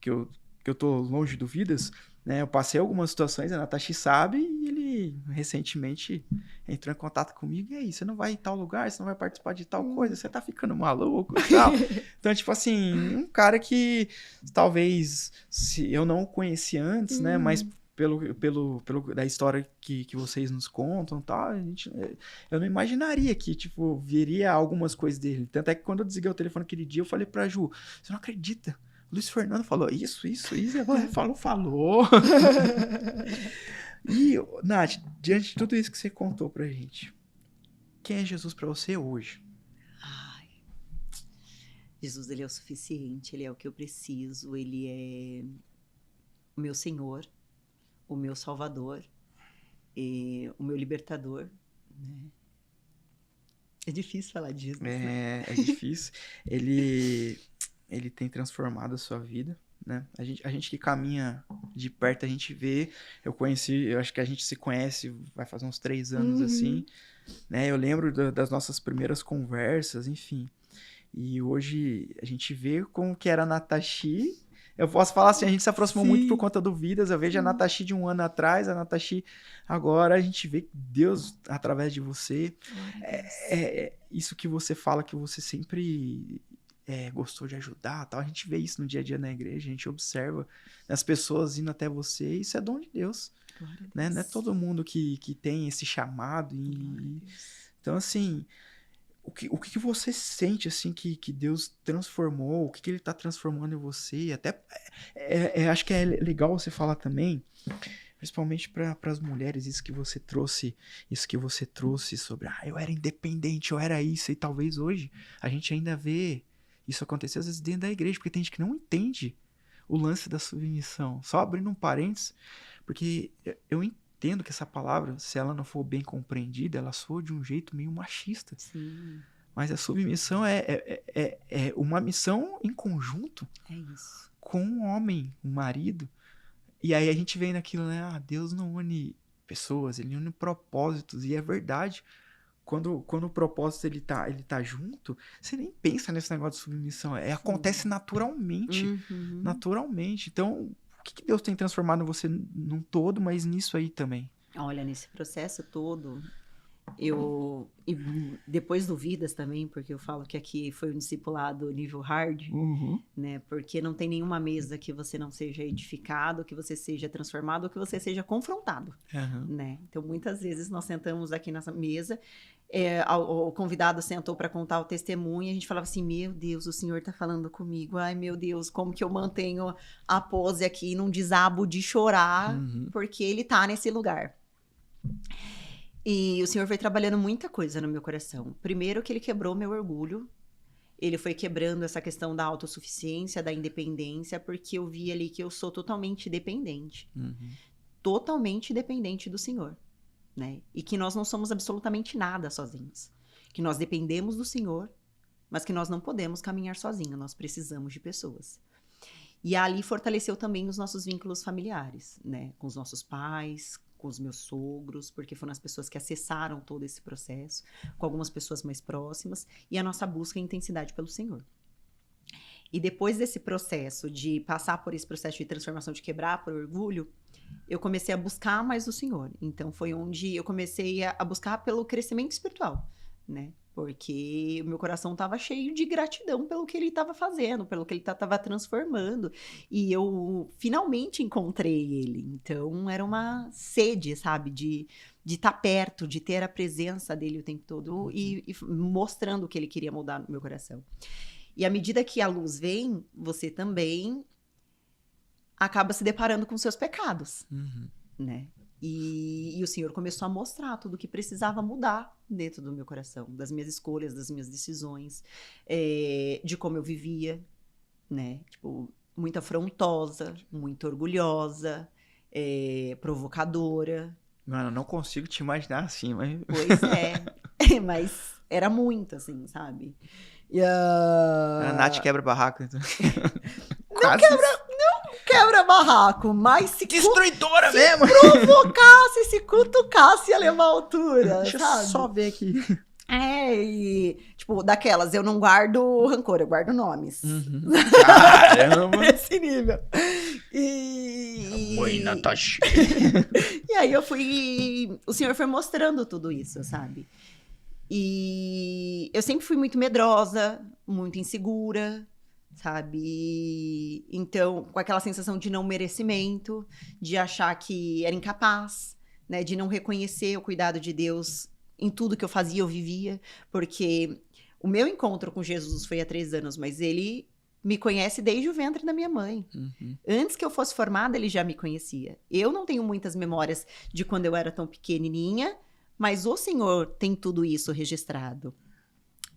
S2: eu tô longe do Vidas, né? Eu passei algumas situações, a Natashi sabe, e ele recentemente entrou em contato comigo, e aí, você não vai em tal lugar, você não vai participar de tal coisa, você tá ficando maluco e tal. Então, tipo assim, um cara que talvez se eu não o conheci antes, né? Mas pelo da história que vocês nos contam, tal, eu não imaginaria que, tipo, viria algumas coisas dele. Tanto é que quando eu desliguei o telefone aquele dia, eu falei pra Ju, você não acredita? Luiz Fernando falou isso. Ela falou. E, Nath, diante de tudo isso que você contou pra gente, quem é Jesus pra você hoje?
S1: Ai, Jesus, ele é o suficiente, ele é o que eu preciso, ele é o meu Senhor, o meu Salvador, o meu libertador, né? É difícil falar disso.
S2: É difícil. Ele tem transformado a sua vida, né? A gente que caminha de perto, a gente vê. Eu acho que a gente se conhece, vai fazer uns 3 anos assim, né? Eu lembro das nossas primeiras conversas, enfim. E hoje a gente vê como que era a Natashi. Eu posso falar assim, a gente se aproximou muito por conta do Vidas. Eu vejo a Natashi de 1 ano atrás, a Natashi agora. A gente vê Deus através de você. Isso que você fala, que você sempre gostou de ajudar, tal. A gente vê isso no dia a dia na igreja, a gente observa as pessoas indo até você. Isso é dom de Deus, né? Não é todo mundo que tem esse chamado. Então, assim, o que você sente, assim, que Deus transformou, o que ele tá transformando em você? Até, acho que é legal você falar também, principalmente para as mulheres, isso que você trouxe sobre, eu era independente, eu era isso, e talvez hoje a gente ainda vê isso acontecer às vezes dentro da igreja, porque tem gente que não entende o lance da submissão. Só abrindo um parênteses, porque eu entendo que essa palavra, se ela não for bem compreendida, ela soa de um jeito meio machista.
S1: Sim.
S2: Mas a submissão é uma missão em conjunto com um homem, um marido. E aí a gente vem naquilo, né? Deus não une pessoas, ele une propósitos. E é verdade. Quando o propósito ele tá junto, você nem pensa nesse negócio de submissão. Acontece naturalmente.
S1: Uhum.
S2: Naturalmente. Então, o que Deus tem transformado em você num todo, mas nisso aí também?
S1: Olha, nesse processo todo, e depois do Vidas também, porque eu falo que aqui foi um discipulado nível hard, né? Porque não tem nenhuma mesa que você não seja edificado, que você seja transformado, ou que você seja confrontado, né? Então, muitas vezes nós sentamos aqui nessa mesa, o convidado sentou para contar o testemunho, e a gente falava assim, meu Deus, o Senhor tá falando comigo, ai meu Deus, como que eu mantenho a pose aqui, não desabo de chorar, porque ele tá nesse lugar. E o Senhor foi trabalhando muita coisa no meu coração. Primeiro que ele quebrou meu orgulho. Ele foi quebrando essa questão da autossuficiência, da independência, porque eu vi ali que eu sou totalmente dependente. Totalmente dependente do Senhor, né? E que nós não somos absolutamente nada sozinhos. Que nós dependemos do Senhor, mas que nós não podemos caminhar sozinhos. Nós precisamos de pessoas. E ali fortaleceu também os nossos vínculos familiares, né? Com os nossos pais, com os meus sogros, porque foram as pessoas que acessaram todo esse processo, com algumas pessoas mais próximas, e a nossa busca e intensidade pelo Senhor. E depois desse processo, de passar por esse processo de transformação, de quebrar por orgulho, eu comecei a buscar mais o Senhor. Então, foi onde eu comecei a buscar pelo crescimento espiritual, né? Porque o meu coração estava cheio de gratidão pelo que ele estava fazendo, pelo que ele estava transformando. E eu finalmente encontrei ele. Então, era uma sede, sabe? De estar perto, de ter a presença dele o tempo todo e mostrando o que ele queria mudar no meu coração. E à medida que a luz vem, você também acaba se deparando com seus pecados, né? E o Senhor começou a mostrar tudo o que precisava mudar dentro do meu coração, das minhas escolhas, das minhas decisões, de como eu vivia, né? Tipo, muito afrontosa, muito orgulhosa, provocadora.
S2: Mano, eu não consigo te imaginar assim, mas...
S1: Pois é, mas era muito assim, sabe?
S2: A Nath quebra barraco. Então.
S1: Não quebra barraco, mas se
S2: destruidora mesmo!
S1: Provocasse, se cutucasse, ia levar altura.
S2: Deixa
S1: sabe?
S2: eu só ver aqui.
S1: E, tipo, daquelas, eu não guardo rancor, eu guardo nomes.
S2: Caramba!
S1: Nesse nível.
S2: Oi, Natasha.
S1: E aí o Senhor foi mostrando tudo isso, sabe? E eu sempre fui muito medrosa, muito insegura, sabe? Então, com aquela sensação de não merecimento, de achar que era incapaz, né? De não reconhecer o cuidado de Deus em tudo que eu fazia, eu vivia. Porque o meu encontro com Jesus foi há 3 anos, mas ele me conhece desde o ventre da minha mãe. Antes que eu fosse formada, ele já me conhecia. Eu não tenho muitas memórias de quando eu era tão pequenininha, mas o Senhor tem tudo isso registrado.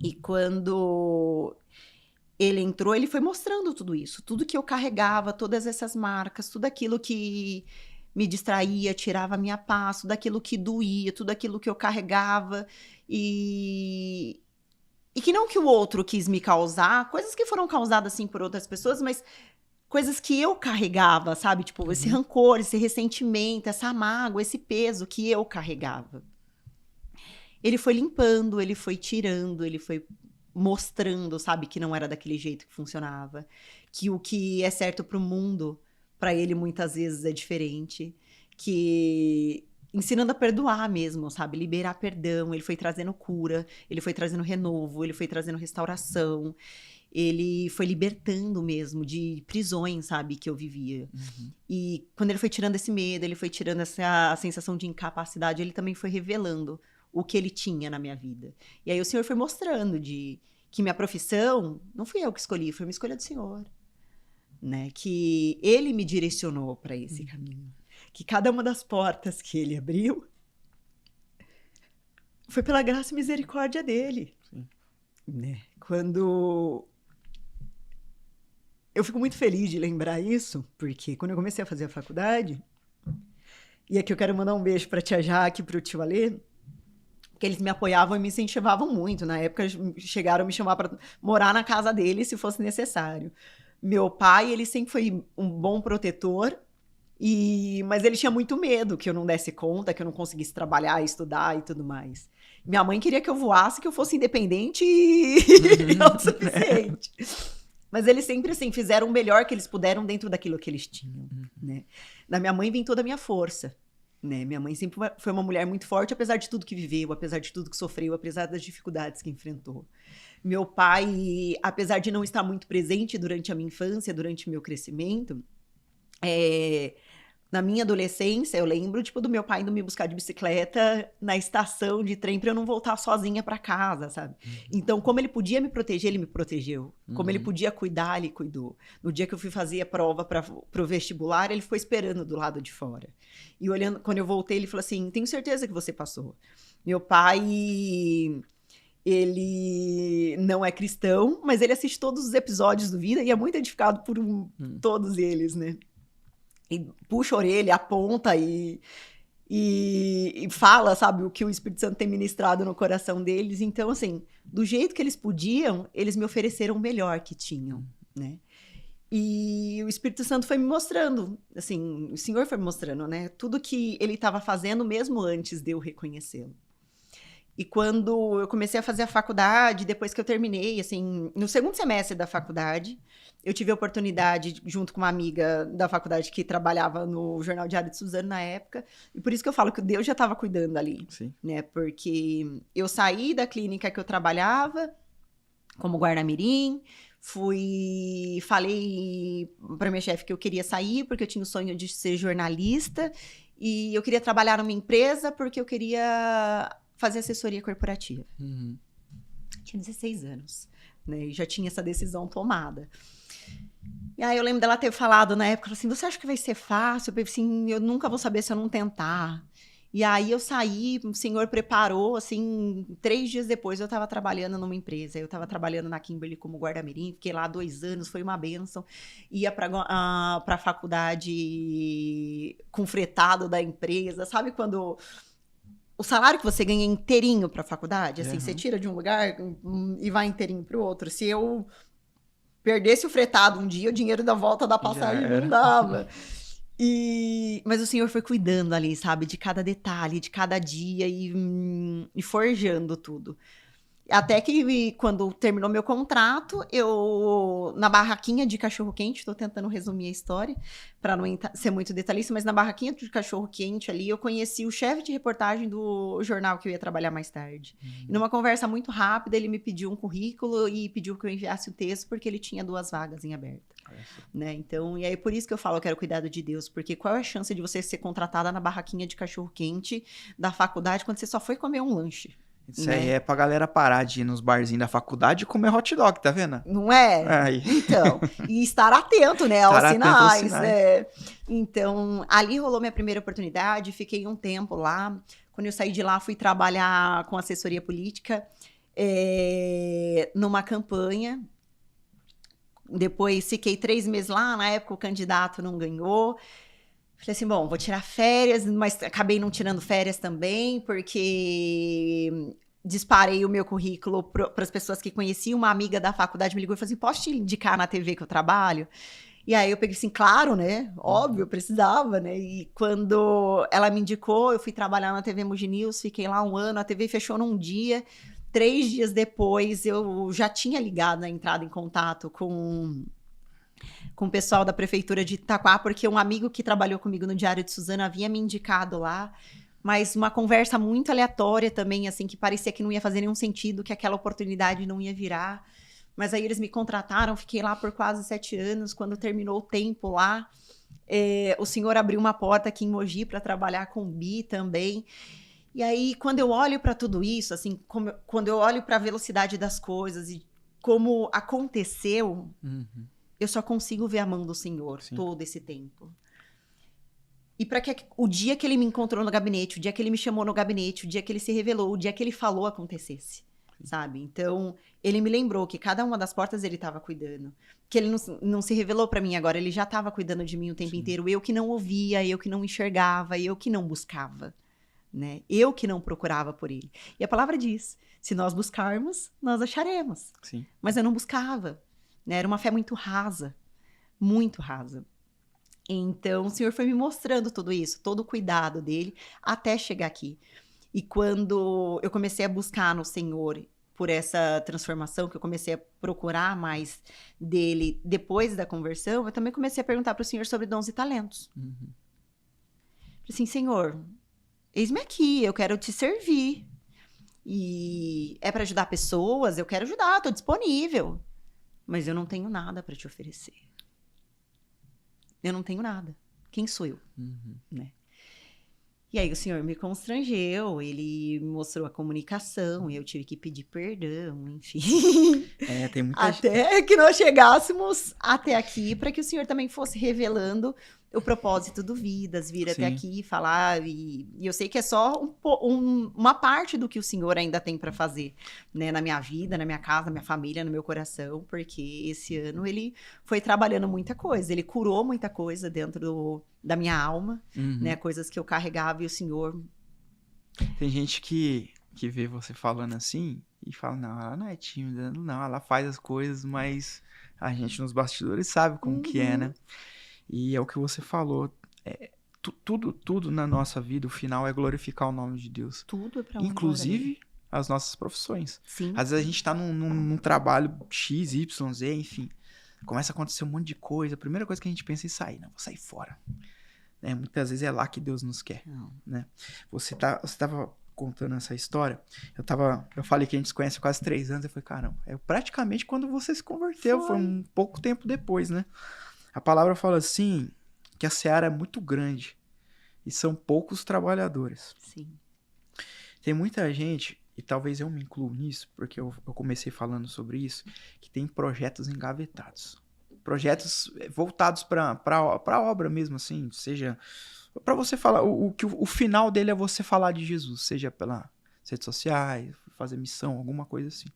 S1: E quando ele entrou, ele foi mostrando tudo isso. Tudo que eu carregava, todas essas marcas, tudo aquilo que me distraía, tirava a minha paz, tudo aquilo que doía, tudo aquilo que eu carregava. E que não que o outro quis me causar, coisas que foram causadas, assim, por outras pessoas, mas coisas que eu carregava, sabe? Tipo, esse rancor, esse ressentimento, essa mágoa, esse peso que eu carregava. Ele foi limpando, ele foi tirando, ele foi mostrando, sabe, que não era daquele jeito que funcionava. Que o que é certo pro mundo, para ele muitas vezes é diferente. Que ensinando a perdoar mesmo, sabe, liberar perdão. Ele foi trazendo cura, ele foi trazendo renovo, ele foi trazendo restauração. Ele foi libertando mesmo de prisões, sabe, que eu vivia. E quando ele foi tirando esse medo, ele foi tirando essa sensação de incapacidade, ele também foi revelando o que ele tinha na minha vida. E aí o Senhor foi mostrando que minha profissão não fui eu que escolhi, foi uma escolha do Senhor, né? Que Ele me direcionou para esse caminho. Que cada uma das portas que Ele abriu foi pela graça e misericórdia dEle.
S2: Sim.
S1: Né? Quando... Eu fico muito feliz de lembrar isso, porque quando eu comecei a fazer a faculdade, e aqui eu quero mandar um beijo para a tia Jaque e para o tio Alê, que eles me apoiavam e me incentivavam muito. Na época, chegaram a me chamar para morar na casa deles, se fosse necessário. Meu pai, ele sempre foi um bom protetor, mas ele tinha muito medo que eu não desse conta, que eu não conseguisse trabalhar, estudar e tudo mais. Minha mãe queria que eu voasse, que eu fosse independente e autossuficiente. Mas eles sempre, assim, fizeram o melhor que eles puderam dentro daquilo que eles tinham, né? Da minha mãe vem toda a minha força. Né? Minha mãe sempre foi uma mulher muito forte, apesar de tudo que viveu, apesar de tudo que sofreu, apesar das dificuldades que enfrentou. Meu pai, apesar de não estar muito presente durante a minha infância, durante o meu crescimento, na minha adolescência, eu lembro do meu pai indo me buscar de bicicleta na estação de trem para eu não voltar sozinha para casa, sabe? Então, como ele podia me proteger, ele me protegeu. Como ele podia cuidar, ele cuidou. No dia que eu fui fazer a prova para o vestibular, ele ficou esperando do lado de fora. E olhando, quando eu voltei, ele falou assim, tenho certeza que você passou. Meu pai, ele não é cristão, mas ele assiste todos os episódios do Vida e é muito edificado por todos eles, né? E puxa a orelha, aponta e fala, sabe, o que o Espírito Santo tem ministrado no coração deles. Então, assim, do jeito que eles podiam, eles me ofereceram o melhor que tinham, né? E o Espírito Santo foi me mostrando, assim, o Senhor foi me mostrando, né? Tudo que ele estava fazendo mesmo antes de eu reconhecê-lo. E quando eu comecei a fazer a faculdade, depois que eu terminei, assim, no segundo semestre da faculdade, eu tive a oportunidade, junto com uma amiga da faculdade que trabalhava no Jornal Diário de Suzano na época, e por isso que eu falo que Deus já estava cuidando ali,
S2: Sim.
S1: Né? Porque eu saí da clínica que eu trabalhava, como guarda-mirim, falei para minha chefe que eu queria sair, porque eu tinha o sonho de ser jornalista, e eu queria trabalhar numa empresa porque eu queria fazer assessoria corporativa. Tinha 16 anos, né? E já tinha essa decisão tomada. E aí eu lembro dela ter falado na época, assim, você acha que vai ser fácil? Eu falei assim, eu nunca vou saber se eu não tentar. E aí eu saí, o Senhor preparou, assim, 3 dias depois eu estava trabalhando numa empresa. Eu estava trabalhando na Kimberly como guarda-mirim, fiquei lá 2 anos, foi uma bênção. Ia para a faculdade com fretado da empresa, sabe quando... O salário que você ganha inteirinho para a faculdade, assim, você tira de um lugar e vai inteirinho para o outro. Se eu perdesse o fretado um dia, o dinheiro da volta da passagem não dava. Mas o Senhor foi cuidando ali, sabe, de cada detalhe, de cada dia e forjando tudo. Até que quando terminou meu contrato, eu, na barraquinha de cachorro-quente, estou tentando resumir a história, para não ser muito detalhista, mas na barraquinha de cachorro-quente ali, eu conheci o chefe de reportagem do jornal que eu ia trabalhar mais tarde. E numa conversa muito rápida, ele me pediu um currículo e pediu que eu enviasse o texto, porque ele tinha 2 vagas em aberto. Né? Então, e aí por isso que eu falo que era o cuidado de Deus, porque qual é a chance de você ser contratada na barraquinha de cachorro-quente da faculdade quando você só foi comer um lanche?
S2: Isso aí é pra galera parar de ir nos barzinhos da faculdade e comer hot dog, tá vendo?
S1: Não é?
S2: Aí.
S1: Então, e estar atento, né, aos sinais. Né? Então, ali rolou minha primeira oportunidade, fiquei um tempo lá. Quando eu saí de lá, fui trabalhar com assessoria política numa campanha. Depois fiquei 3 meses lá, na época o candidato não ganhou. Falei assim, bom, vou tirar férias, mas acabei não tirando férias também, porque disparei o meu currículo para as pessoas que conheciam. Uma amiga da faculdade me ligou e falou assim, posso te indicar na TV que eu trabalho? E aí eu peguei assim, claro, né? Óbvio, eu precisava, né? E quando ela me indicou, eu fui trabalhar na TV Mogi News, fiquei lá 1 ano, a TV fechou num dia. 3 dias depois, eu já tinha ligado, entrado em contato com o pessoal da prefeitura de Itaquá, porque um amigo que trabalhou comigo no Diário de Suzano havia me indicado lá, mas uma conversa muito aleatória também, assim, que parecia que não ia fazer nenhum sentido, que aquela oportunidade não ia virar. Mas aí eles me contrataram, fiquei lá por quase 7 anos. Quando terminou o tempo lá, o senhor abriu uma porta aqui em Mogi para trabalhar com o Bi também. E aí, quando eu olho para tudo isso, assim, quando eu olho para a velocidade das coisas e como aconteceu, eu só consigo ver a mão do Senhor todo esse tempo. E para que o dia que ele me encontrou no gabinete, o dia que ele me chamou no gabinete, o dia que ele se revelou, o dia que ele falou acontecesse, sabe? Então, ele me lembrou que cada uma das portas ele estava cuidando. Que ele não se revelou para mim agora, ele já estava cuidando de mim o tempo inteiro. Eu que não ouvia, eu que não enxergava, eu que não buscava, né? Eu que não procurava por ele. E a palavra diz, se nós buscarmos, nós acharemos.
S2: Sim.
S1: Mas eu não buscava, né? Era uma fé muito rasa, muito rasa. Então, o Senhor foi me mostrando tudo isso, todo o cuidado dele, até chegar aqui. E quando eu comecei a buscar no Senhor por essa transformação, que eu comecei a procurar mais dele depois da conversão, eu também comecei a perguntar para o Senhor sobre dons e talentos. Falei assim, Senhor, eis-me aqui, eu quero te servir. E é para ajudar pessoas, eu quero ajudar, estou disponível. Mas eu não tenho nada para te oferecer. Eu não tenho nada. Quem sou eu? Né? E aí o Senhor me constrangeu, ele me mostrou a comunicação, e eu tive que pedir perdão, enfim.
S2: Tem muita
S1: Até que nós chegássemos até aqui, para que o Senhor também fosse revelando o propósito do Vidas, vir até aqui e falar. E eu sei que é só uma parte do que o Senhor ainda tem para fazer, né, na minha vida, na minha casa, na minha família, no meu coração, porque esse ano ele foi trabalhando muita coisa, ele curou muita coisa dentro da minha alma, né, coisas que eu carregava e o Senhor...
S2: Tem gente que vê você falando assim e fala, não, ela não é tímida, não, ela faz as coisas, mas a gente nos bastidores sabe como que é, né? E é o que você falou, tudo na nossa vida, o final é glorificar o nome de Deus.
S1: Tudo é pra
S2: inclusive as nossas profissões.
S1: Sim.
S2: Às vezes a gente tá num trabalho X, Y, Z, enfim, começa a acontecer um monte de coisa, a primeira coisa que a gente pensa é sair, não, vou sair fora. Muitas vezes é lá que Deus nos quer, né? Você tava contando essa história, eu falei que a gente se conhece há quase 3 anos, eu falei, caramba, é praticamente quando você se converteu, foi um pouco tempo depois, né? A palavra fala assim, que a seara é muito grande e são poucos trabalhadores.
S1: Sim.
S2: Tem muita gente, e talvez eu me incluo nisso, porque eu comecei falando sobre isso, que tem projetos engavetados. Projetos voltados para a obra mesmo, assim, seja... Para você falar, o final dele é você falar de Jesus, seja pelas redes sociais, fazer missão, alguma coisa assim.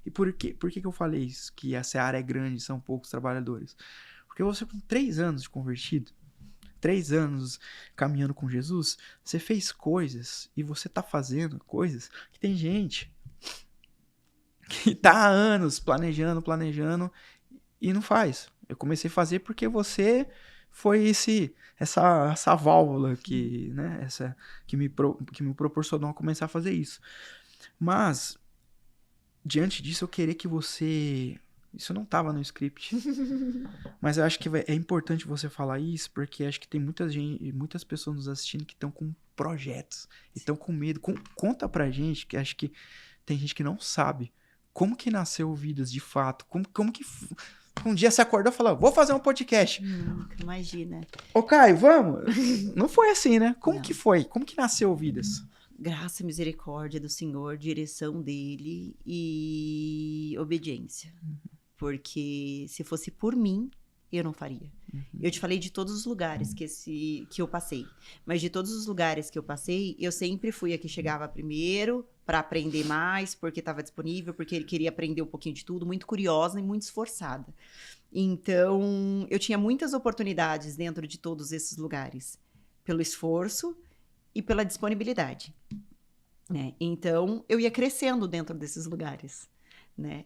S2: E por que eu falei isso? Que a seara é grande, são poucos trabalhadores. Porque você com 3 anos de convertido, 3 anos caminhando com Jesus, você fez coisas e você tá fazendo coisas que tem gente que tá há anos planejando e não faz. Eu comecei a fazer porque você foi essa válvula que, né, que me proporcionou a começar a fazer isso. Mas, diante disso, eu queria que você... Isso não estava no script. Mas eu acho que é importante você falar isso, porque acho que tem muitas pessoas nos assistindo que estão com projetos, e estão com medo. Conta pra gente, que acho que tem gente que não sabe como que nasceu o Vidas de fato, como que... Um dia você acordou e falou, vou fazer um podcast.
S1: Imagina.
S2: Ô, Caio, vamos? Não foi assim, né? Como que foi? Como que nasceu o Vidas?
S1: Graça e misericórdia do Senhor, direção dele e obediência. Porque se fosse por mim, eu não faria. Eu te falei de todos os lugares que eu passei. Mas de todos os lugares que eu passei, eu sempre fui a que chegava primeiro para aprender mais, porque estava disponível, porque ele queria aprender um pouquinho de tudo, muito curiosa e muito esforçada. Então, eu tinha muitas oportunidades dentro de todos esses lugares, pelo esforço e pela disponibilidade, né? Então, eu ia crescendo dentro desses lugares, né?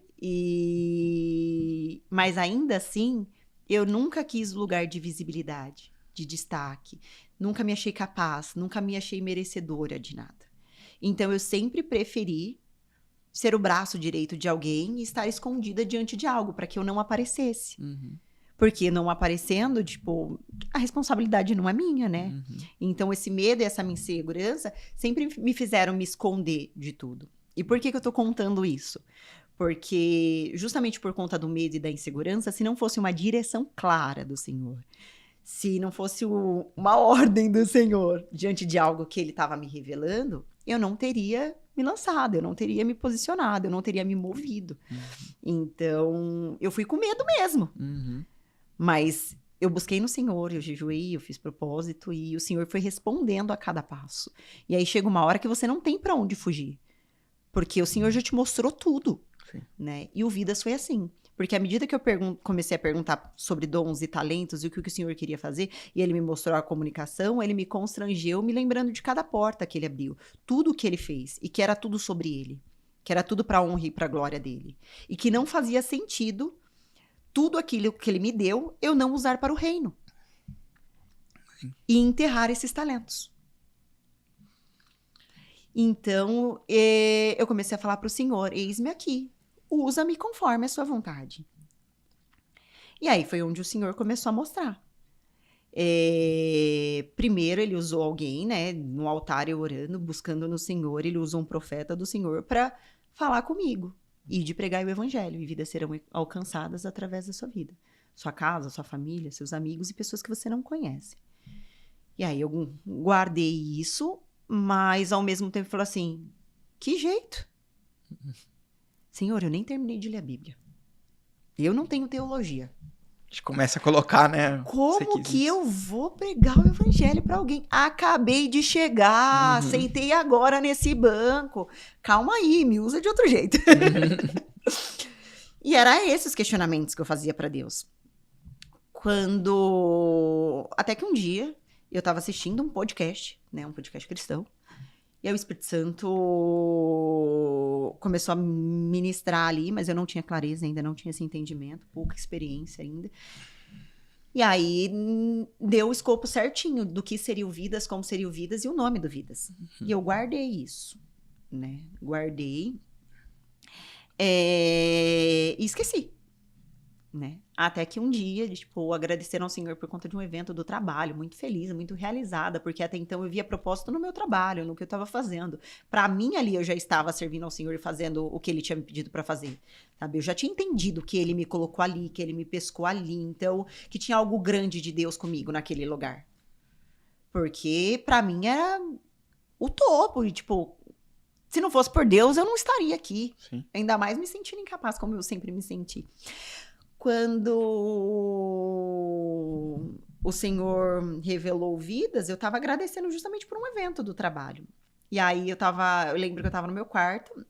S1: Mas ainda assim, eu nunca quis lugar de visibilidade, de destaque. Nunca me achei capaz, nunca me achei merecedora de nada. Então, eu sempre preferi ser o braço direito de alguém e estar escondida diante de algo, para que eu não aparecesse. Porque não aparecendo, tipo, a responsabilidade não é minha, né? Então, esse medo e essa minha insegurança sempre me fizeram me esconder de tudo. E por que eu tô contando isso? Porque, justamente por conta do medo e da insegurança, se não fosse uma direção clara do Senhor, Se não fosse uma ordem do Senhor diante de algo que ele estava me revelando, eu não teria me lançado, eu não teria me posicionado, eu não teria me movido. Então, eu fui com medo mesmo. Mas eu busquei no Senhor, eu jejuei, eu fiz propósito e o Senhor foi respondendo a cada passo. E aí chega uma hora que você não tem para onde fugir. Porque o Senhor já te mostrou tudo, né? E o Vidas foi assim. Porque à medida que eu comecei a perguntar sobre dons e talentos e o que o Senhor queria fazer, e ele me mostrou a comunicação, ele me constrangeu, me lembrando de cada porta que ele abriu, tudo o que ele fez, e que era tudo sobre ele, que era tudo para a honra e para a glória dele. E que não fazia sentido tudo aquilo que ele me deu, eu não usar para o reino. E enterrar esses talentos. Então, eu comecei a falar para o Senhor, eis-me aqui. Usa-me conforme a sua vontade. E aí foi onde o Senhor começou a mostrar. Primeiro ele usou alguém, né, no altar eu orando, buscando no Senhor, ele usou um profeta do Senhor para falar comigo e de pregar o evangelho, e vidas serão alcançadas através da sua vida. Sua casa, sua família, seus amigos e pessoas que você não conhece. E aí eu guardei isso, mas ao mesmo tempo falei assim, que jeito? Senhor, eu nem terminei de ler a Bíblia. Eu não tenho teologia.
S2: A gente começa a colocar, né?
S1: Como que eu vou pregar o evangelho para alguém? Acabei de chegar, sentei agora nesse banco. Calma aí, me usa de outro jeito. E era esses questionamentos que eu fazia para Deus. Até que um dia, eu estava assistindo um podcast, né? Um podcast cristão. E aí o Espírito Santo começou a ministrar ali, mas eu não tinha clareza ainda, não tinha esse entendimento, pouca experiência ainda. E aí deu o escopo certinho do que seria o Vidas, como seria o Vidas e o nome do Vidas. E eu guardei isso, né? Guardei e esqueci, né? Até que um dia, tipo, agradeceram ao Senhor por conta de um evento do trabalho, muito feliz, muito realizada, porque até então eu via propósito no meu trabalho, no que eu estava fazendo. Para mim ali eu já estava servindo ao Senhor e fazendo o que ele tinha me pedido para fazer, sabe? Eu já tinha entendido que ele me colocou ali, que ele me pescou ali, então que tinha algo grande de Deus comigo naquele lugar. Porque para mim era o topo e tipo, se não fosse por Deus eu não estaria aqui.
S2: Sim.
S1: Ainda mais me sentindo incapaz como eu sempre me senti. Quando o Senhor revelou Vidas, eu estava agradecendo justamente por um evento do trabalho. E aí eu lembro que eu estava no meu quarto,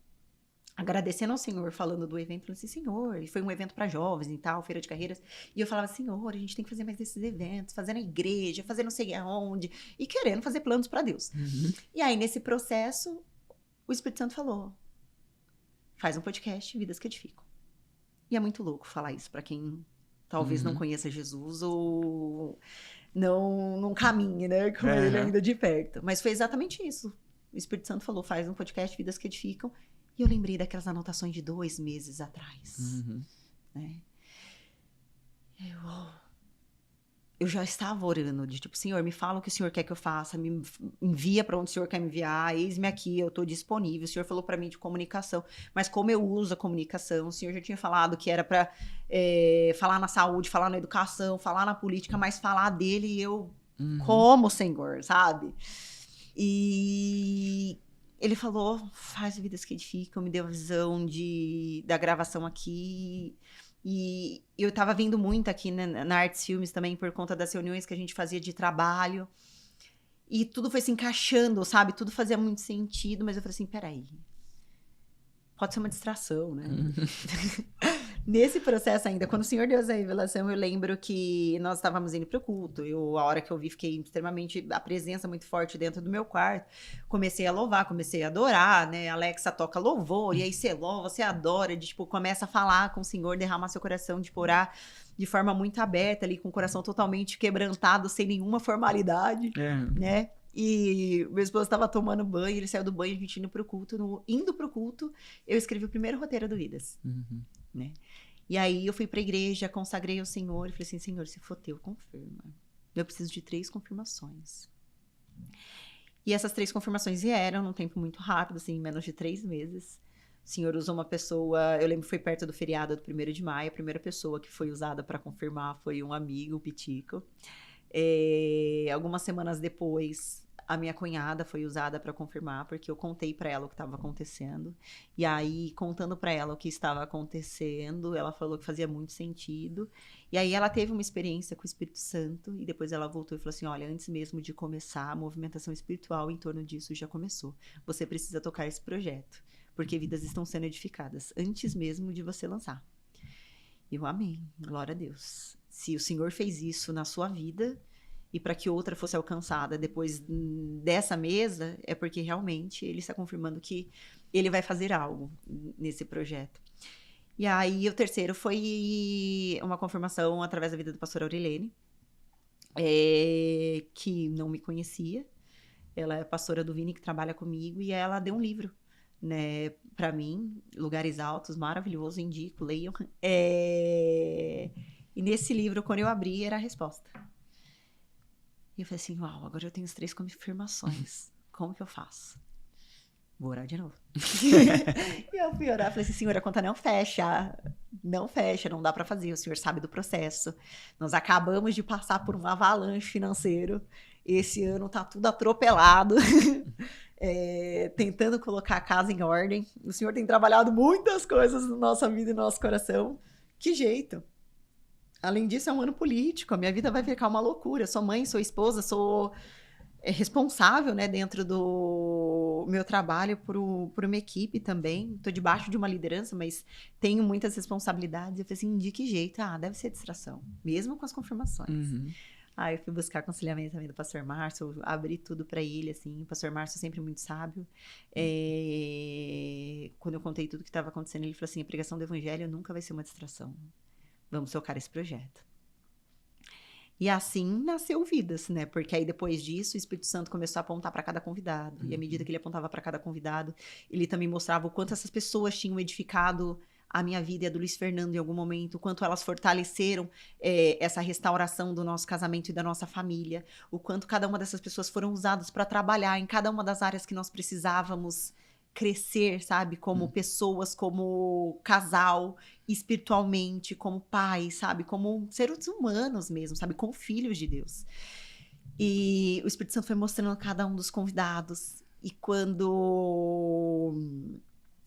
S1: agradecendo ao Senhor, falando do evento, falando assim, Senhor, e foi um evento para jovens e tal, feira de carreiras, e eu falava, Senhor, a gente tem que fazer mais desses eventos, fazer na igreja, fazer não sei aonde, e querendo fazer planos para Deus. E aí, nesse processo, o Espírito Santo falou, faz um podcast, Vidas que Edificam. E é muito louco falar isso para quem talvez não conheça Jesus ou não caminhe, né, com ele ainda de perto. Mas foi exatamente isso. O Espírito Santo falou, faz um podcast Vidas que Edificam. E eu lembrei daquelas anotações de 2 meses atrás. Né? Eu já estava orando de tipo, Senhor, me fala o que o Senhor quer que eu faça, me envia para onde o Senhor quer me enviar, eis-me aqui, eu estou disponível. O Senhor falou para mim de comunicação, mas como eu uso a comunicação? O Senhor já tinha falado que era para falar na saúde, falar na educação, falar na política, mas falar dele eu como, Senhor, sabe? E ele falou, faz Vidas que Edificam, me deu a visão da gravação aqui. E eu tava vindo muito aqui, né, na Artes Filmes também, por conta das reuniões que a gente fazia de trabalho. E tudo foi se encaixando, sabe? Tudo fazia muito sentido, mas eu falei assim, peraí. Pode ser uma distração, né? Nesse processo ainda, quando o Senhor deu essa revelação, eu lembro que nós estávamos indo para o culto. A hora que eu vi, fiquei extremamente... A presença muito forte dentro do meu quarto. Comecei a louvar, comecei a adorar, né? A Alexa toca louvor, e aí você louva, você adora, tipo, começa a falar com o Senhor, derramar seu coração, de orar de forma muito aberta ali, com o coração totalmente quebrantado, sem nenhuma formalidade, né? E meu esposo estava tomando banho, ele saiu do banho, a gente indo pro culto. Indo pro culto, eu escrevi o primeiro roteiro do Vidas, né? E aí eu fui pra igreja, consagrei ao Senhor e falei assim, Senhor, se for teu, confirma. Eu preciso de 3 confirmações. E essas 3 confirmações vieram num tempo muito rápido, assim, em menos de 3 meses. O Senhor usou uma pessoa, eu lembro que foi perto do feriado do 1º de maio, a primeira pessoa que foi usada para confirmar foi um amigo, o Pitico. Algumas semanas depois, a minha cunhada foi usada para confirmar, porque eu contei para ela o que estava acontecendo. E aí, contando para ela o que estava acontecendo, ela falou que fazia muito sentido. E aí, ela teve uma experiência com o Espírito Santo. E depois ela voltou e falou assim, olha, antes mesmo de começar, a movimentação espiritual em torno disso já começou. Você precisa tocar esse projeto, porque vidas estão sendo edificadas antes mesmo de você lançar. Eu amei, glória a Deus. Se o Senhor fez isso na sua vida, e para que outra fosse alcançada depois dessa mesa, é porque realmente ele está confirmando que ele vai fazer algo nesse projeto. E aí o terceiro foi uma confirmação através da vida do pastor Aurilene, que não me conhecia. Ela é pastora do Vini, que trabalha comigo, e ela deu um livro, né, para mim, Lugares Altos, maravilhoso, indico, leiam. E nesse livro, quando eu abri, era a resposta. E eu falei assim, uau, agora eu tenho as 3 confirmações. Como que eu faço? Vou orar de novo. E eu fui orar, falei assim, Senhor, a conta não fecha. Não fecha, não dá para fazer. O Senhor sabe do processo. Nós acabamos de passar por um avalanche financeiro. Esse ano tá tudo atropelado. Tentando colocar a casa em ordem. O Senhor tem trabalhado muitas coisas na nossa vida e no nosso coração. Que jeito? Além disso, é um ano político, a minha vida vai ficar uma loucura. Eu sou mãe, sou esposa, sou responsável, né, dentro do meu trabalho por uma equipe também. Estou debaixo de uma liderança, mas tenho muitas responsabilidades. Eu falei assim, de que jeito? Deve ser distração, mesmo com as confirmações.
S2: Uhum.
S1: Aí eu fui buscar aconselhamento também do pastor Márcio, abri tudo para ele, assim. O pastor Márcio é sempre muito sábio. Quando eu contei tudo que estava acontecendo, ele falou assim, a pregação do evangelho nunca vai ser uma distração. Vamos tocar esse projeto. E assim nasceu Vidas, né? Porque aí depois disso, o Espírito Santo começou a apontar para cada convidado. E à medida que ele apontava para cada convidado, ele também mostrava o quanto essas pessoas tinham edificado a minha vida e a do Luiz Fernando em algum momento, o quanto elas fortaleceram essa restauração do nosso casamento e da nossa família, o quanto cada uma dessas pessoas foram usadas para trabalhar em cada uma das áreas que nós precisávamos crescer, sabe? Como pessoas, como casal, espiritualmente, como pais, sabe? Como seres humanos mesmo, sabe? Como filhos de Deus. E o Espírito Santo foi mostrando cada um dos convidados. E quando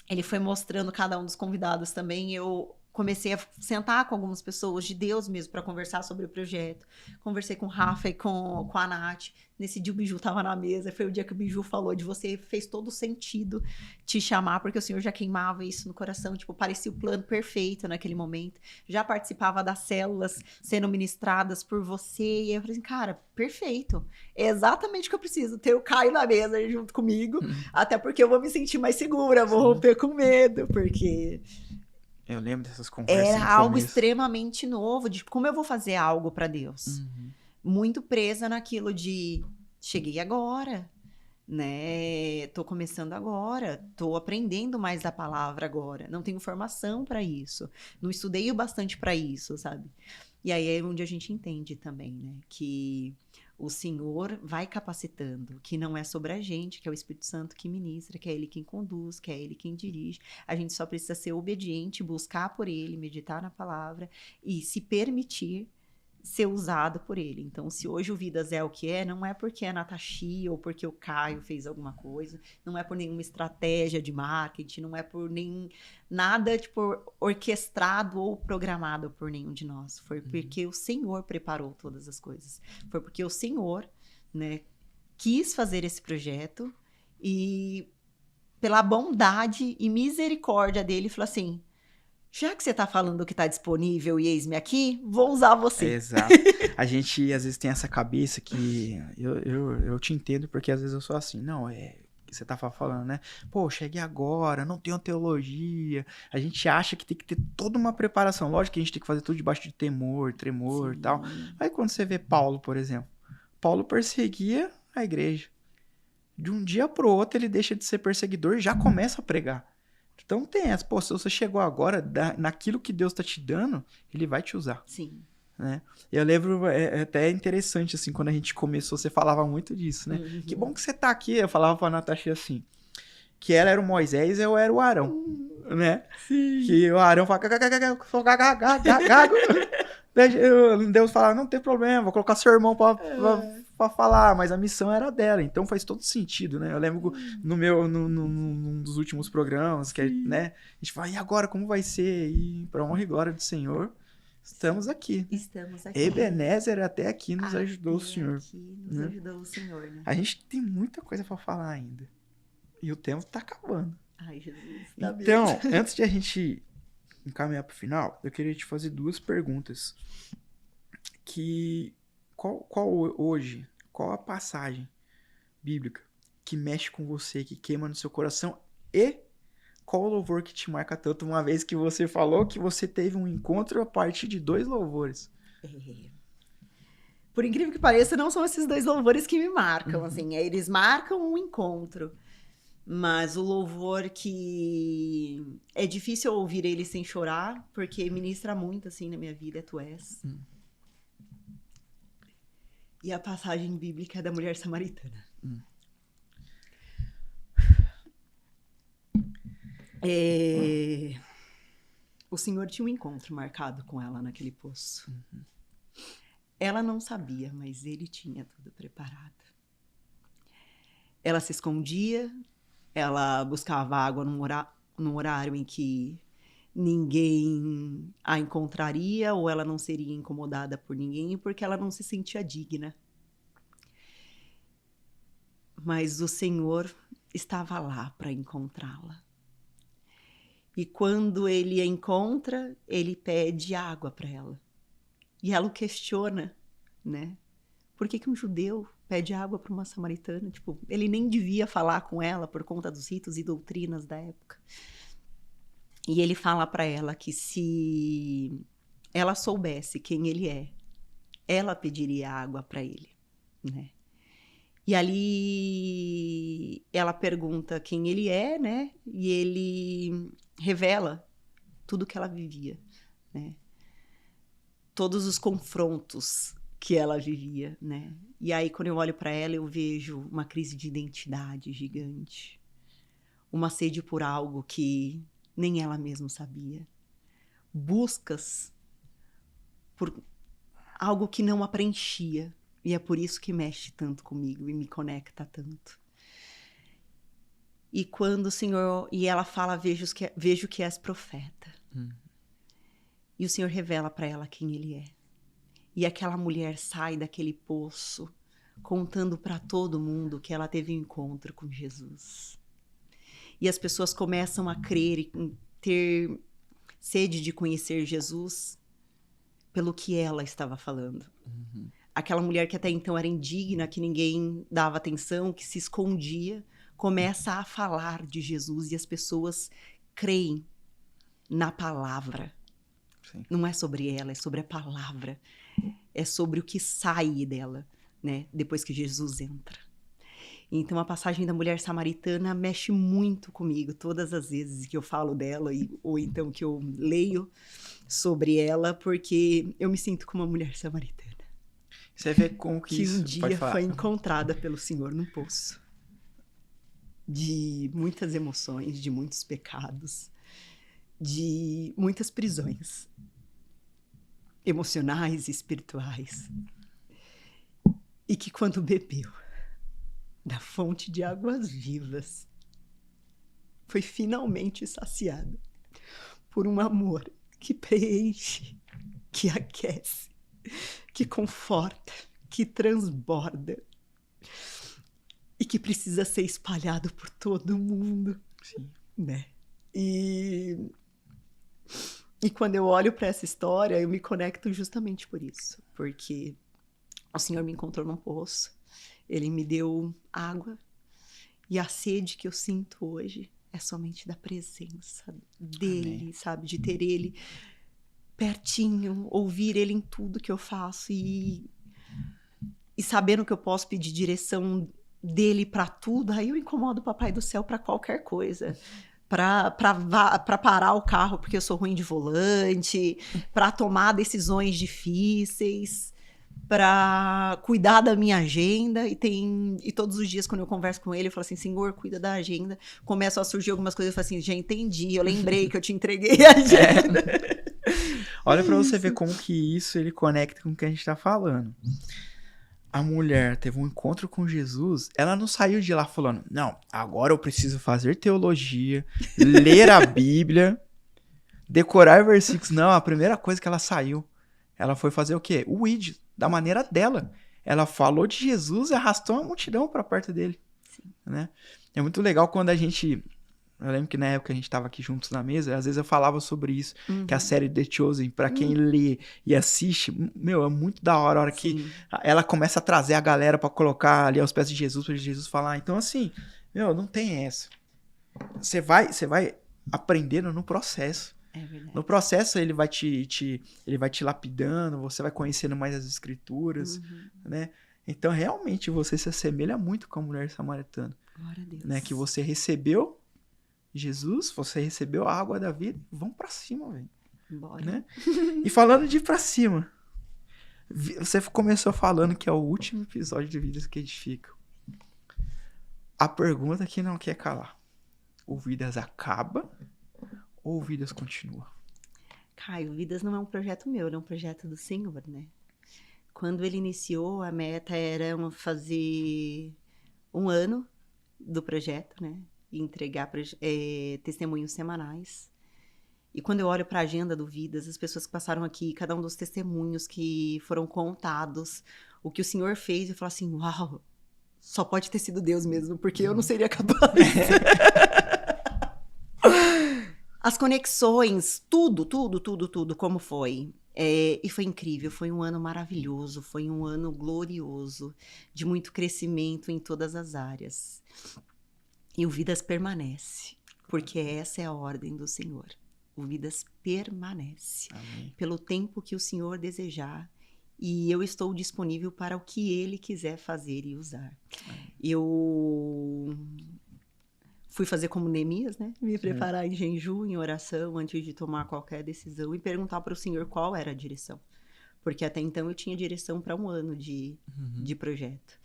S1: ele foi mostrando cada um dos convidados também, eu comecei a sentar com algumas pessoas de Deus mesmo para conversar sobre o projeto. Conversei com o Rafa e com a Nath. Nesse dia o Biju estava na mesa. Foi o dia que o Biju falou de você. Fez todo sentido te chamar, porque o Senhor já queimava isso no coração. Tipo, parecia o plano perfeito naquele momento. Já participava das células sendo ministradas por você. E aí eu falei assim, cara, perfeito. É exatamente o que eu preciso. Ter o Caio na mesa junto comigo. Até porque eu vou me sentir mais segura. Vou romper com medo, porque...
S2: Eu lembro dessas conversas.
S1: Era algo extremamente novo, de como eu vou fazer algo para Deus.
S2: Uhum.
S1: Muito presa naquilo de cheguei agora, né? Tô começando agora, tô aprendendo mais da palavra agora. Não tenho formação para isso, não estudei o bastante para isso, sabe? E aí é onde a gente entende também, né? Que o Senhor vai capacitando, que não é sobre a gente, que é o Espírito Santo que ministra, que é Ele quem conduz, que é Ele quem dirige. A gente só precisa ser obediente, buscar por Ele, meditar na palavra e se permitir ser usado por Ele. Então, se hoje o Vidas é o que é, não é porque a Natashi ou porque o Caio fez alguma coisa, não é por nenhuma estratégia de marketing, não é por nem nada tipo orquestrado ou programado por nenhum de nós. Foi porque o Senhor preparou todas as coisas. Foi porque o Senhor, né, quis fazer esse projeto e pela bondade e misericórdia dele, falou assim, já que você tá falando que tá disponível e eis-me aqui, vou usar você.
S2: Exato. A gente, às vezes, tem essa cabeça que... Eu te entendo, porque às vezes eu sou assim. Não, que você tá falando, né? Pô, cheguei agora, não tenho teologia. A gente acha que tem que ter toda uma preparação. Lógico que a gente tem que fazer tudo debaixo de temor e tal. Aí quando você vê Paulo, por exemplo. Paulo perseguia a igreja. De um dia pro outro, ele deixa de ser perseguidor e já começa a pregar. Então tem essa, pô, se você chegou agora, naquilo que Deus tá te dando, Ele vai te usar.
S1: Sim.
S2: Né? Eu lembro, é até interessante, assim, quando a gente começou, você falava muito disso, né?
S1: Uhum.
S2: Que bom que você tá aqui, eu falava pra Natasha assim, que ela era o Moisés e eu era o Arão, né?
S1: Sim.
S2: Que o Arão fala, Deus fala, não tem problema, vou colocar seu irmão pra falar, mas a missão era dela, então faz todo sentido, né? Eu lembro num dos últimos programas, que, né, a gente fala, e agora, como vai ser? E pra honra e glória do Senhor, estamos aqui.
S1: Estamos aqui.
S2: Ebenezer até aqui nos ajudou o Senhor.
S1: Ajudou o Senhor, né?
S2: A gente tem muita coisa pra falar ainda. E o tempo tá acabando.
S1: Ai, Jesus.
S2: Então, antes de a gente encaminhar pro final, eu queria te fazer 2 perguntas. Qual a passagem bíblica que mexe com você, que queima no seu coração, e qual o louvor que te marca tanto, uma vez que você falou que você teve um encontro a partir de 2 louvores?
S1: Por incrível que pareça, não são esses 2 louvores que me marcam, assim, eles marcam um encontro. Mas o louvor que é difícil ouvir ele sem chorar, porque ministra muito, assim, na minha vida, é Tu És. E a passagem bíblica é da mulher samaritana. O Senhor tinha um encontro marcado com ela naquele poço. Ela não sabia, mas ele tinha tudo preparado. Ela se escondia, ela buscava água num horário em que ninguém a encontraria, ou ela não seria incomodada por ninguém, porque ela não se sentia digna. Mas o Senhor estava lá para encontrá-la. E quando ele a encontra, ele pede água para ela. E ela o questiona, né? Por que um judeu pede água para uma samaritana? Tipo, ele nem devia falar com ela por conta dos ritos e doutrinas da época. E ele fala para ela que se ela soubesse quem ele é, ela pediria água para ele, né? E ali ela pergunta quem ele é, né? E ele revela tudo que ela vivia, né? Todos os confrontos que ela vivia, né? E aí, quando eu olho para ela, eu vejo uma crise de identidade gigante. Uma sede por algo que nem ela mesma sabia. Buscas por algo que não a preenchia. E é por isso que mexe tanto comigo e me conecta tanto. E quando o Senhor... E ela fala, vejo que és profeta. E o Senhor revela para ela quem ele é. E aquela mulher sai daquele poço contando para todo mundo que ela teve um encontro com Jesus. E as pessoas começam a crer e ter sede de conhecer Jesus pelo que ela estava falando. Aquela mulher que até então era indigna, que ninguém dava atenção, que se escondia, começa a falar de Jesus e as pessoas creem na palavra.
S2: Sim.
S1: Não é sobre ela, é sobre a palavra. É sobre o que sai dela, né? Depois que Jesus entra. Então, a passagem da mulher samaritana mexe muito comigo todas as vezes que eu falo dela ou então que eu leio sobre ela, porque eu me sinto como uma mulher samaritana.
S2: Você vê como que
S1: um dia foi encontrada pelo Senhor num poço. De muitas emoções, de muitos pecados, de muitas prisões emocionais e espirituais. E que quando bebeu da fonte de águas vivas, foi finalmente saciada por um amor que preenche, que aquece, que conforta, que transborda e que precisa ser espalhado por todo mundo.
S2: Sim.
S1: Né? E quando eu olho para essa história, eu me conecto justamente por isso. Porque o Senhor me encontrou num poço, Ele me deu água, e a sede que eu sinto hoje é somente da presença dEle,
S2: Amém.
S1: sabe? De ter Ele pertinho, ouvir Ele em tudo que eu faço e sabendo que eu posso pedir direção dEle para tudo. Aí eu incomodo o Papai do Céu para qualquer coisa. Para parar o carro porque eu sou ruim de volante, para tomar decisões difíceis, para cuidar da minha agenda. E todos os dias, quando eu converso com ele, eu falo assim: Senhor, cuida da agenda. Começam a surgir algumas coisas, eu falo assim: já entendi, eu lembrei que eu te entreguei a agenda.
S2: Olha pra você ver como que isso ele conecta com o que a gente tá falando. A mulher teve um encontro com Jesus, ela não saiu de lá falando, não, agora eu preciso fazer teologia, ler a Bíblia, decorar versículos. Não, a primeira coisa que ela saiu, ela foi fazer o quê? O id, da maneira dela. Ela falou de Jesus e arrastou uma multidão pra perto dele.
S1: Sim.
S2: Né? É muito legal quando a gente... Eu lembro que na época a gente tava aqui juntos na mesa, às vezes eu falava sobre isso, que a série The Chosen, pra quem lê e assiste, meu, é muito da hora a hora que ela começa a trazer a galera pra colocar ali aos pés de Jesus, pra Jesus falar. Então, assim, meu, não tem essa. Você vai aprendendo no processo.
S1: É verdade.
S2: No processo ele vai ele vai te lapidando, você vai conhecendo mais as escrituras, né? Então, realmente, você se assemelha muito com a mulher samaritana.
S1: Glória a Deus.
S2: Né? Que você recebeu Jesus, você recebeu a água da vida, vamos pra cima, velho.
S1: Bora.
S2: Né? E falando de ir pra cima, você começou falando que é o último episódio de Vidas que Edificam. A pergunta que não quer calar: o Vidas acaba ou o Vidas continua?
S1: Caio, Vidas não é um projeto meu, é um projeto do Senhor, né? Quando ele iniciou, a meta era fazer 1 ano do projeto, né? E entregar testemunhos semanais. E quando eu olho para a agenda do Vidas, as pessoas que passaram aqui, cada um dos testemunhos que foram contados, o que o Senhor fez, eu falo assim, uau, só pode ter sido Deus mesmo, porque eu não seria capaz. As conexões, tudo, como foi. E foi incrível, foi um ano maravilhoso, foi um ano glorioso, de muito crescimento em todas as áreas. E o Vidas permanece, porque essa é a ordem do Senhor. O Vidas permanece.
S2: Amém.
S1: Pelo tempo que o Senhor desejar, e eu estou disponível para o que Ele quiser fazer e usar. Amém. Eu fui fazer como Neemias, né? Me preparar em jejum, em oração, antes de tomar qualquer decisão e perguntar para o Senhor qual era a direção. Porque até então eu tinha direção para 1 ano de projeto.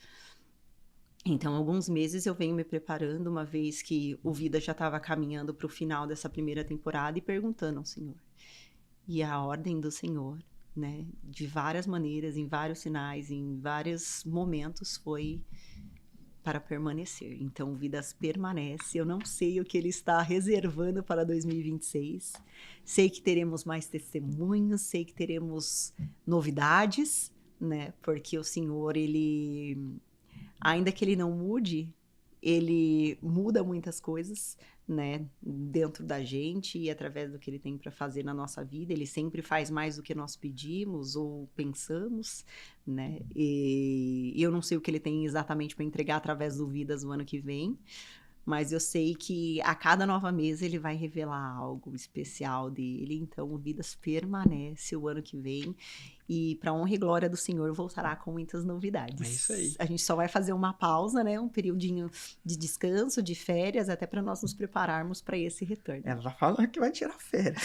S1: Então, alguns meses eu venho me preparando, uma vez que o Vida já estava caminhando para o final dessa primeira temporada, e perguntando ao Senhor. E a ordem do Senhor, né, de várias maneiras, em vários sinais, em vários momentos, foi para permanecer. Então, o Vidas permanece. Eu não sei o que Ele está reservando para 2026. Sei que teremos mais testemunhos, sei que teremos novidades, né, porque o Senhor, Ele... Ainda que ele não mude, ele muda muitas coisas, né, dentro da gente e através do que ele tem para fazer na nossa vida. Ele sempre faz mais do que nós pedimos ou pensamos, né? E eu não sei o que ele tem exatamente para entregar através do Vidas no ano que vem, mas eu sei que a cada nova mesa ele vai revelar algo especial dele. Então, o Vidas permanece o ano que vem. E, para honra e glória do Senhor, voltará com muitas novidades.
S2: É isso aí.
S1: A gente só vai fazer uma pausa, né? Um periodinho de descanso, de férias, até para nós nos prepararmos para esse retorno.
S2: Ela tá falando que vai tirar férias.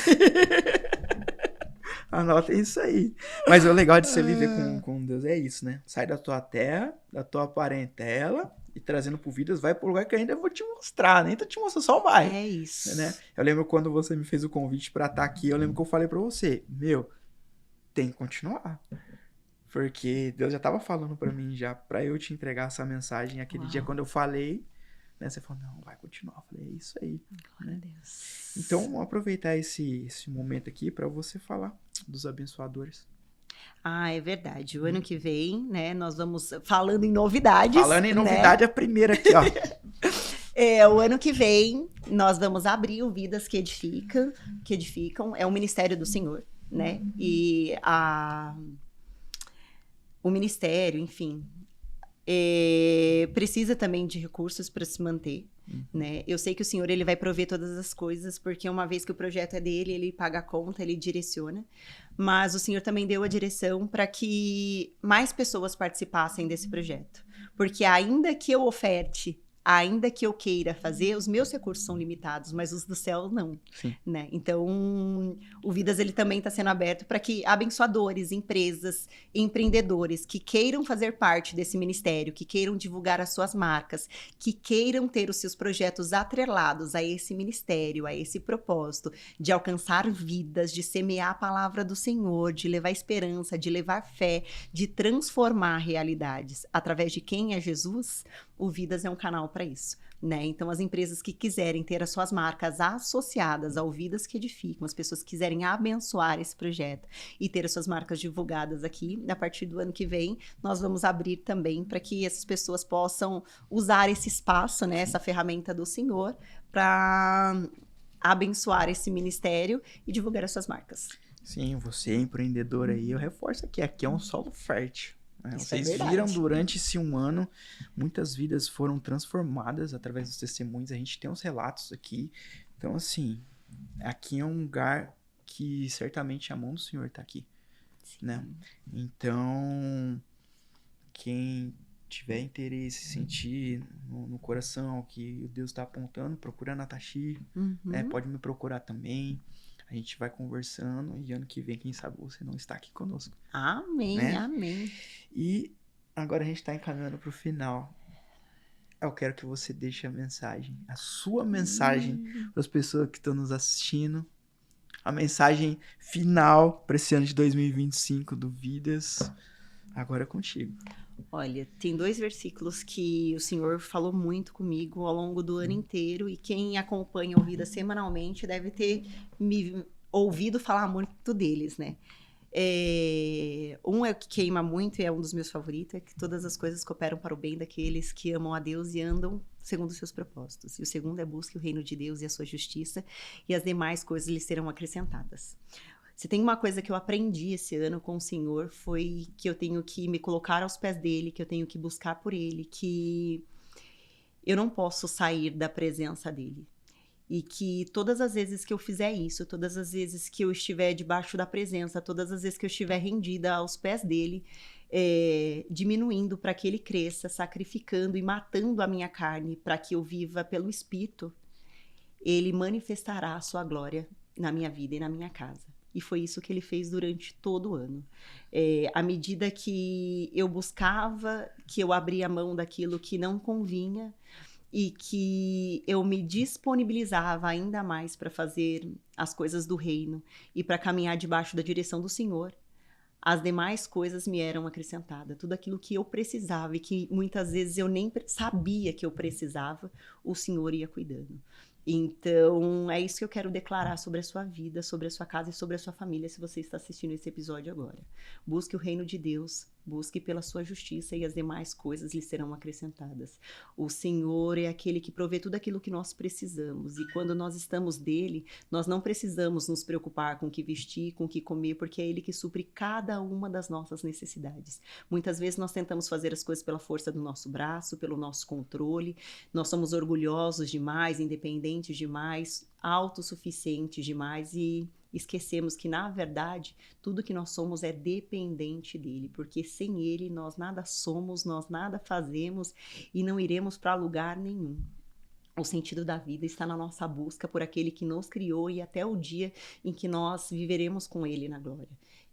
S2: Anota isso aí. Mas o legal de você viver com Deus é isso, né? Sai da tua terra, da tua parentela, e trazendo pro Vidas, vai pro lugar que eu ainda vou te mostrar, nem tô te mostrando, só vai.
S1: É isso.
S2: Né? Eu lembro quando você me fez o convite pra estar aqui, eu lembro que eu falei pra você, tem que continuar. Porque Deus já tava falando pra mim já, pra eu te entregar essa mensagem. Aquele dia quando eu falei, né, você falou, não, vai continuar. Eu falei, é isso aí.
S1: Glória a Deus.
S2: Então, vamos aproveitar esse momento aqui pra você falar dos abençoadores.
S1: Ah, é verdade. O ano que vem, né, nós vamos falando em novidades.
S2: Falando em novidade, né? A primeira aqui, ó.
S1: O ano que vem, nós vamos abrir o Vidas que Edificam. É o Ministério do Senhor, né? E o ministério, enfim, precisa também de recursos para se manter, né? Eu sei que o Senhor, Ele vai prover todas as coisas, porque uma vez que o projeto é dele, Ele paga a conta, Ele direciona, mas o Senhor também deu a direção para que mais pessoas participassem desse projeto, porque ainda que eu oferte ainda que eu queira fazer, os meus recursos são limitados, mas os do céu não,
S2: Sim.
S1: né? Então, o Vidas ele também está sendo aberto para que abençoadores, empresas, empreendedores que queiram fazer parte desse ministério, que queiram divulgar as suas marcas, que queiram ter os seus projetos atrelados a esse ministério, a esse propósito de alcançar vidas, de semear a palavra do Senhor, de levar esperança, de levar fé, de transformar realidades através de quem é Jesus, o Vidas é um canal para isso, né? Então, as empresas que quiserem ter as suas marcas associadas ao Vidas que Edificam, as pessoas que quiserem abençoar esse projeto e ter as suas marcas divulgadas aqui, a partir do ano que vem, nós vamos abrir também para que essas pessoas possam usar esse espaço, né? Essa ferramenta do Senhor para abençoar esse ministério e divulgar as suas marcas.
S2: Sim, você é empreendedor aí, eu reforço aqui é um solo fértil. Né?
S1: Isso
S2: Vocês viram durante esse um ano, muitas vidas foram transformadas através dos testemunhos, a gente tem uns relatos aqui. Então, assim, aqui é um lugar que certamente a mão do Senhor está aqui. Né? Então, quem tiver interesse, sentir no coração que Deus está apontando, procura a Natashi, né? Pode me procurar também. A gente vai conversando e ano que vem, quem sabe você não está aqui conosco.
S1: Amém, né? Amém.
S2: E agora a gente está encaminhando para o final. Eu quero que você deixe a mensagem, a sua mensagem para as pessoas que estão nos assistindo. A mensagem final para esse ano de 2025 do Vidas. Agora é contigo.
S1: Olha, tem 2 versículos que o Senhor falou muito comigo ao longo do ano inteiro, e quem acompanha o Vida semanalmente deve ter me ouvido falar muito deles, né? Um é o que queima muito e é um dos meus favoritos, é que todas as coisas cooperam para o bem daqueles que amam a Deus e andam segundo os seus propósitos. E o segundo é: busque o reino de Deus e a sua justiça, e as demais coisas lhe serão acrescentadas. Se tem uma coisa que eu aprendi esse ano com o Senhor, foi que eu tenho que me colocar aos pés dele, que eu tenho que buscar por ele, que eu não posso sair da presença dele. E que todas as vezes que eu fizer isso, todas as vezes que eu estiver debaixo da presença, todas as vezes que eu estiver rendida aos pés dele, diminuindo para que ele cresça, sacrificando e matando a minha carne para que eu viva pelo Espírito, ele manifestará a sua glória na minha vida e na minha casa. E foi isso que ele fez durante todo o ano. À medida que eu buscava, que eu abria mão daquilo que não convinha e que eu me disponibilizava ainda mais para fazer as coisas do reino e para caminhar debaixo da direção do Senhor, as demais coisas me eram acrescentadas. Tudo aquilo que eu precisava e que muitas vezes eu nem sabia que eu precisava, o Senhor ia cuidando. Então, é isso que eu quero declarar sobre a sua vida, sobre a sua casa e sobre a sua família, se você está assistindo esse episódio agora. Busque o reino de Deus, busque pela sua justiça e as demais coisas lhe serão acrescentadas. O Senhor é aquele que provê tudo aquilo que nós precisamos, e quando nós estamos dele, nós não precisamos nos preocupar com o que vestir, com o que comer, porque é ele que supre cada uma das nossas necessidades. Muitas vezes nós tentamos fazer as coisas pela força do nosso braço, pelo nosso controle, nós somos orgulhosos demais, independentes demais, autossuficientes demais e esquecemos que, na verdade, tudo que nós somos é dependente dele, porque sem ele nós nada somos, nós nada fazemos e não iremos para lugar nenhum. O sentido da vida está na nossa busca por aquele que nos criou e até o dia em que nós viveremos com ele na glória.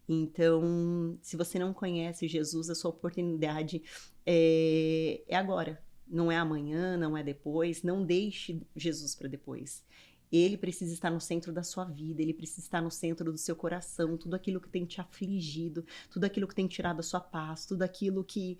S1: Então, se você não conhece Jesus, a sua oportunidade é agora. Não é amanhã, não é depois. Não deixe Jesus para depois. Ele precisa estar no centro da sua vida, ele precisa estar no centro do seu coração, tudo aquilo que tem te afligido, tudo aquilo que tem tirado a sua paz, tudo aquilo que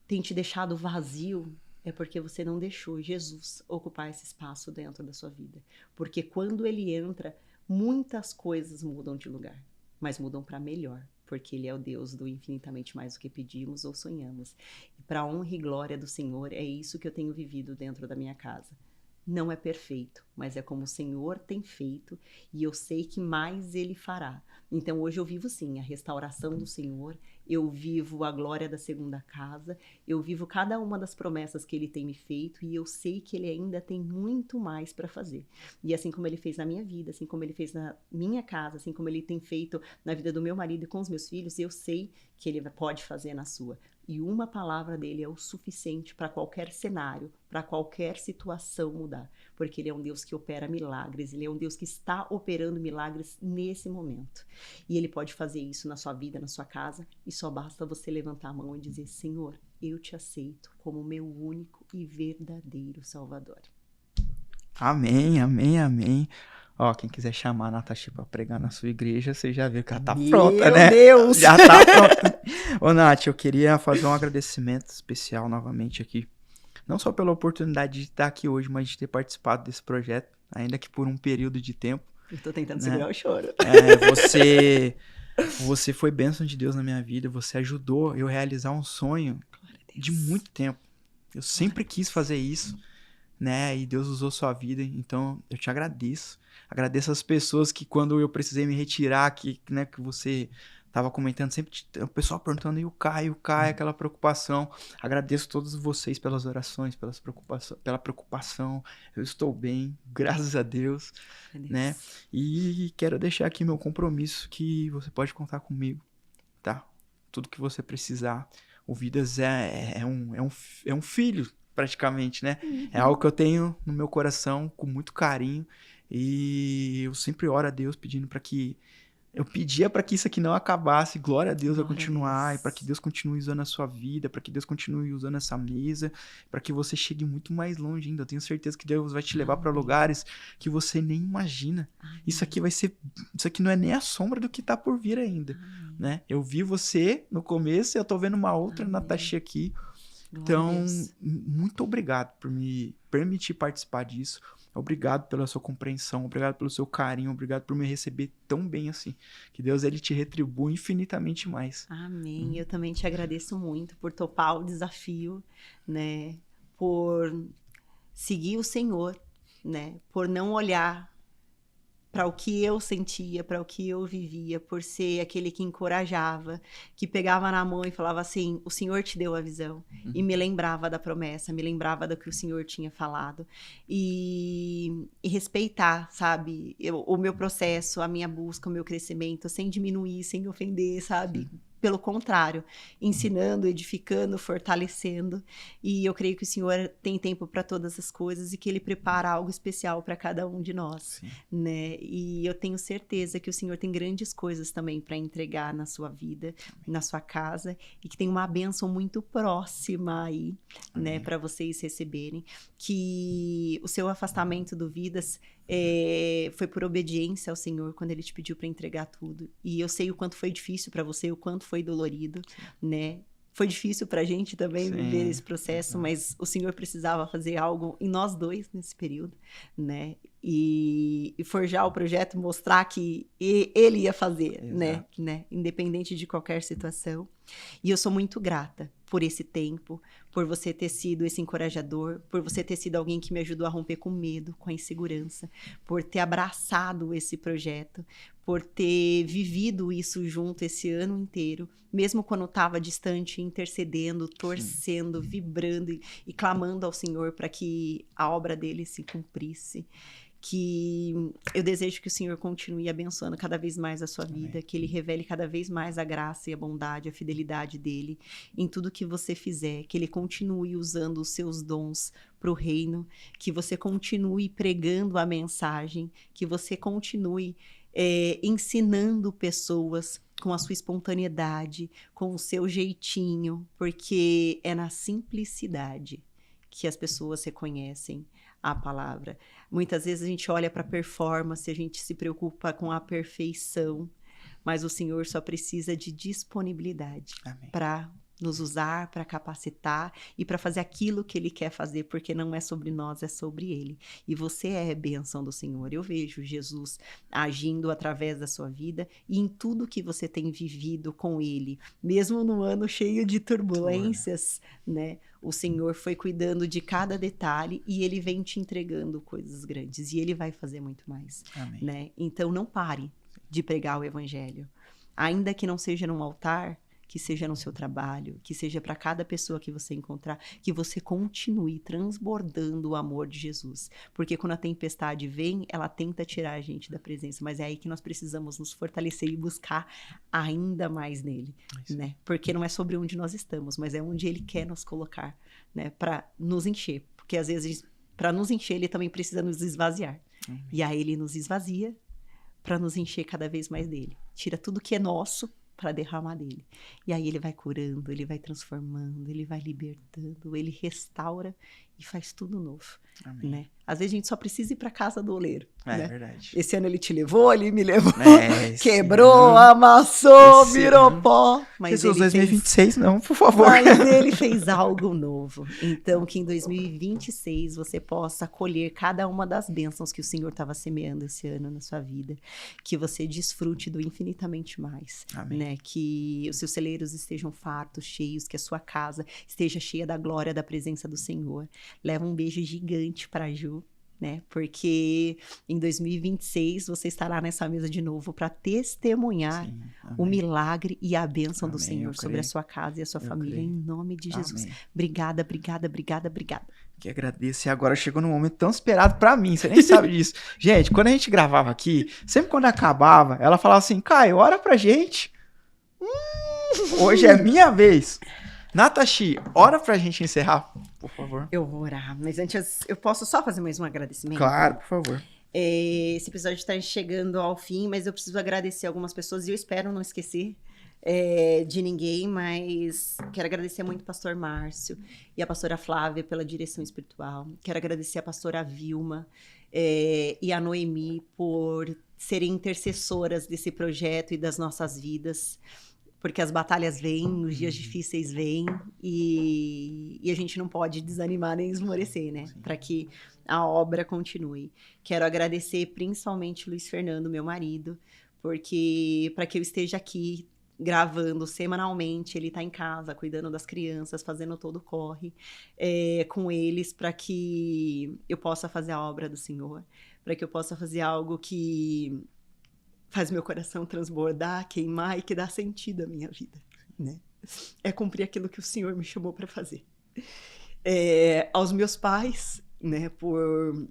S1: tem te deixado vazio, é porque você não deixou Jesus ocupar esse espaço dentro da sua vida. Porque quando ele entra, muitas coisas mudam de lugar, mas mudam para melhor, porque ele é o Deus do infinitamente mais do que pedimos ou sonhamos. E para a honra e glória do Senhor, é isso que eu tenho vivido dentro da minha casa. Não é perfeito, mas é como o Senhor tem feito e eu sei que mais ele fará. Então hoje eu vivo sim a restauração do Senhor eu vivo a glória da segunda casa, eu vivo cada uma das promessas que ele tem me feito e eu sei que ele ainda tem muito mais para fazer. E assim como ele fez na minha vida, assim como ele fez na minha casa, assim como ele tem feito na vida do meu marido e com os meus filhos, eu sei que ele pode fazer na sua. E uma palavra dele é o suficiente para qualquer cenário, para qualquer situação mudar. Porque ele é um Deus que opera milagres, ele é um Deus que está operando milagres nesse momento. E ele pode fazer isso na sua vida, na sua casa, e só basta você levantar a mão e dizer: Senhor, eu te aceito como meu único e verdadeiro Salvador.
S2: Amém, amém, amém. Ó, quem quiser chamar a Natasha pra pregar na sua igreja, você já viu que ela tá pronta, né?
S1: Meu Deus!
S2: Já tá pronta. Ô, Nath, eu queria fazer um agradecimento especial novamente aqui. Não só pela oportunidade de estar aqui hoje, mas de ter participado desse projeto, ainda que por um período de tempo.
S1: Eu tô tentando segurar o choro.
S2: Você foi bênção de Deus na minha vida, você ajudou eu a realizar um sonho de muito tempo. Eu sempre quis fazer isso, né? E Deus usou sua vida, então eu te agradeço. Agradeço as pessoas que quando eu precisei me retirar, que você tava comentando, sempre o pessoal perguntando, e o Caio, aquela preocupação. Agradeço a todos vocês pelas orações, pela preocupação. Eu estou bem, graças a Deus, né? E quero deixar aqui meu compromisso que você pode contar comigo, tá? Tudo que você precisar. O Vidas é um filho, praticamente, né?
S1: Uhum.
S2: É algo que eu tenho no meu coração com muito carinho. E eu sempre oro a Deus pedindo para que... Eu pedia para que isso aqui não acabasse, glória a Deus, vai continuar, e para que Deus continue usando a sua vida, para que Deus continue usando essa mesa, para que você chegue muito mais longe ainda. Eu tenho certeza que Deus vai te levar para lugares que você nem imagina. Isso aqui não é nem a sombra do que tá por vir ainda, né? Eu vi você no começo e eu tô vendo uma outra Natasha aqui. Então, muito obrigado por me permitir participar disso. Obrigado pela sua compreensão, obrigado pelo seu carinho, obrigado por me receber tão bem assim. Que Deus, ele te retribua infinitamente mais.
S1: Amém. Eu também te agradeço muito por topar o desafio, né? Por seguir o Senhor, né? Por não olhar para o que eu sentia, para o que eu vivia, por ser aquele que encorajava, que pegava na mão e falava assim: o Senhor te deu a visão. E me lembrava da promessa, me lembrava do que o Senhor tinha falado. E respeitar, sabe, o meu processo, a minha busca, o meu crescimento, sem diminuir, sem ofender, sabe? Pelo contrário, ensinando, edificando, fortalecendo. E eu creio que o Senhor tem tempo para todas as coisas e que Ele prepara algo especial para cada um de nós, né? E eu tenho certeza que o Senhor tem grandes coisas também para entregar na sua vida, na sua casa, e que tem uma bênção muito próxima aí, né, para vocês receberem. Que o seu afastamento do Vidas foi por obediência ao Senhor quando Ele te pediu para entregar tudo. E eu sei o quanto foi difícil para você, o quanto foi dolorido, né? Foi difícil pra gente também viver esse processo, mas o Senhor precisava fazer algo em nós dois nesse período, né? E forjar o projeto, mostrar que Ele ia fazer, né? Independente de qualquer situação. E eu sou muito grata por esse tempo, por você ter sido esse encorajador, por você ter sido alguém que me ajudou a romper com medo, com a insegurança, por ter abraçado esse projeto, por ter vivido isso junto esse ano inteiro, mesmo quando estava distante, intercedendo, torcendo, vibrando e clamando ao Senhor para que a obra dele se cumprisse. Que eu desejo que o Senhor continue abençoando cada vez mais a sua vida, que Ele revele cada vez mais a graça e a bondade, a fidelidade dEle em tudo que você fizer, que Ele continue usando os seus dons para o reino, que você continue pregando a mensagem, que você continue ensinando pessoas com a sua espontaneidade, com o seu jeitinho, porque é na simplicidade que as pessoas reconhecem a palavra. Muitas vezes a gente olha para a performance, a gente se preocupa com a perfeição, mas o Senhor só precisa de disponibilidade para nos usar, para capacitar e para fazer aquilo que Ele quer fazer, porque não é sobre nós, é sobre Ele. E você é bênção do Senhor. Eu vejo Jesus agindo através da sua vida e em tudo que você tem vivido com Ele, mesmo no ano cheio de turbulências, né? O Senhor foi cuidando de cada detalhe e Ele vem te entregando coisas grandes e Ele vai fazer muito mais, né? Então não pare de pregar o Evangelho. Ainda que não seja num altar, que seja no seu trabalho, que seja para cada pessoa que você encontrar, que você continue transbordando o amor de Jesus. Porque quando a tempestade vem, ela tenta tirar a gente da presença, mas é aí que nós precisamos nos fortalecer e buscar ainda mais nele, né? Porque não é sobre onde nós estamos, mas é onde ele quer nos colocar, né? Para nos encher. Porque às vezes, para nos encher, ele também precisa nos esvaziar. E aí ele nos esvazia para nos encher cada vez mais dele. Tira tudo que é nosso para derramar dele. E aí ele vai curando, ele vai transformando, ele vai libertando, ele restaura e faz tudo novo. Né? Às vezes a gente só precisa ir para casa do oleiro. Né?
S2: Verdade.
S1: Esse ano ele te levou, ele me levou, quebrou, amassou, virou pó. Mas
S2: ele 2026 não, por favor.
S1: Mas ele fez algo novo. Então que em 2026 você possa colher cada uma das bênçãos que o Senhor estava semeando esse ano na sua vida. Que você desfrute do infinitamente mais. Né? Que os seus celeiros estejam fartos, cheios, que a sua casa esteja cheia da glória, da presença do Senhor. Leva um beijo gigante para a Ju, né? Porque em 2026 você estará nessa mesa de novo para testemunhar o milagre e a bênção do Senhor sobre a sua casa e a sua família, em nome de Jesus. Obrigada, obrigada, obrigada, obrigada.
S2: Que agradeço. E agora chegou num momento tão esperado pra mim, você nem sabe disso. Gente, quando a gente gravava aqui, sempre quando acabava, ela falava assim, Caio, ora pra gente. Hoje é minha vez. Natashi, ora pra gente encerrar, por favor.
S1: Eu vou orar, mas antes eu posso só fazer mais um agradecimento?
S2: Claro, por favor.
S1: Esse episódio está chegando ao fim, mas eu preciso agradecer algumas pessoas e eu espero não esquecer de ninguém, mas quero agradecer muito o pastor Márcio e a pastora Flávia pela direção espiritual. Quero agradecer a pastora Vilma e a Noemi por serem intercessoras desse projeto e das nossas vidas. Porque as batalhas vêm, os dias difíceis vêm e a gente não pode desanimar nem esmorecer, né? Para que a obra continue. Quero agradecer principalmente o Luiz Fernando, meu marido, porque para que eu esteja aqui gravando semanalmente, ele está em casa, cuidando das crianças, fazendo todo o corre com eles, para que eu possa fazer a obra do Senhor, para que eu possa fazer algo que faz meu coração transbordar, queimar e que dá sentido à minha vida, né? É cumprir aquilo que o Senhor me chamou para fazer. Aos meus pais, né, por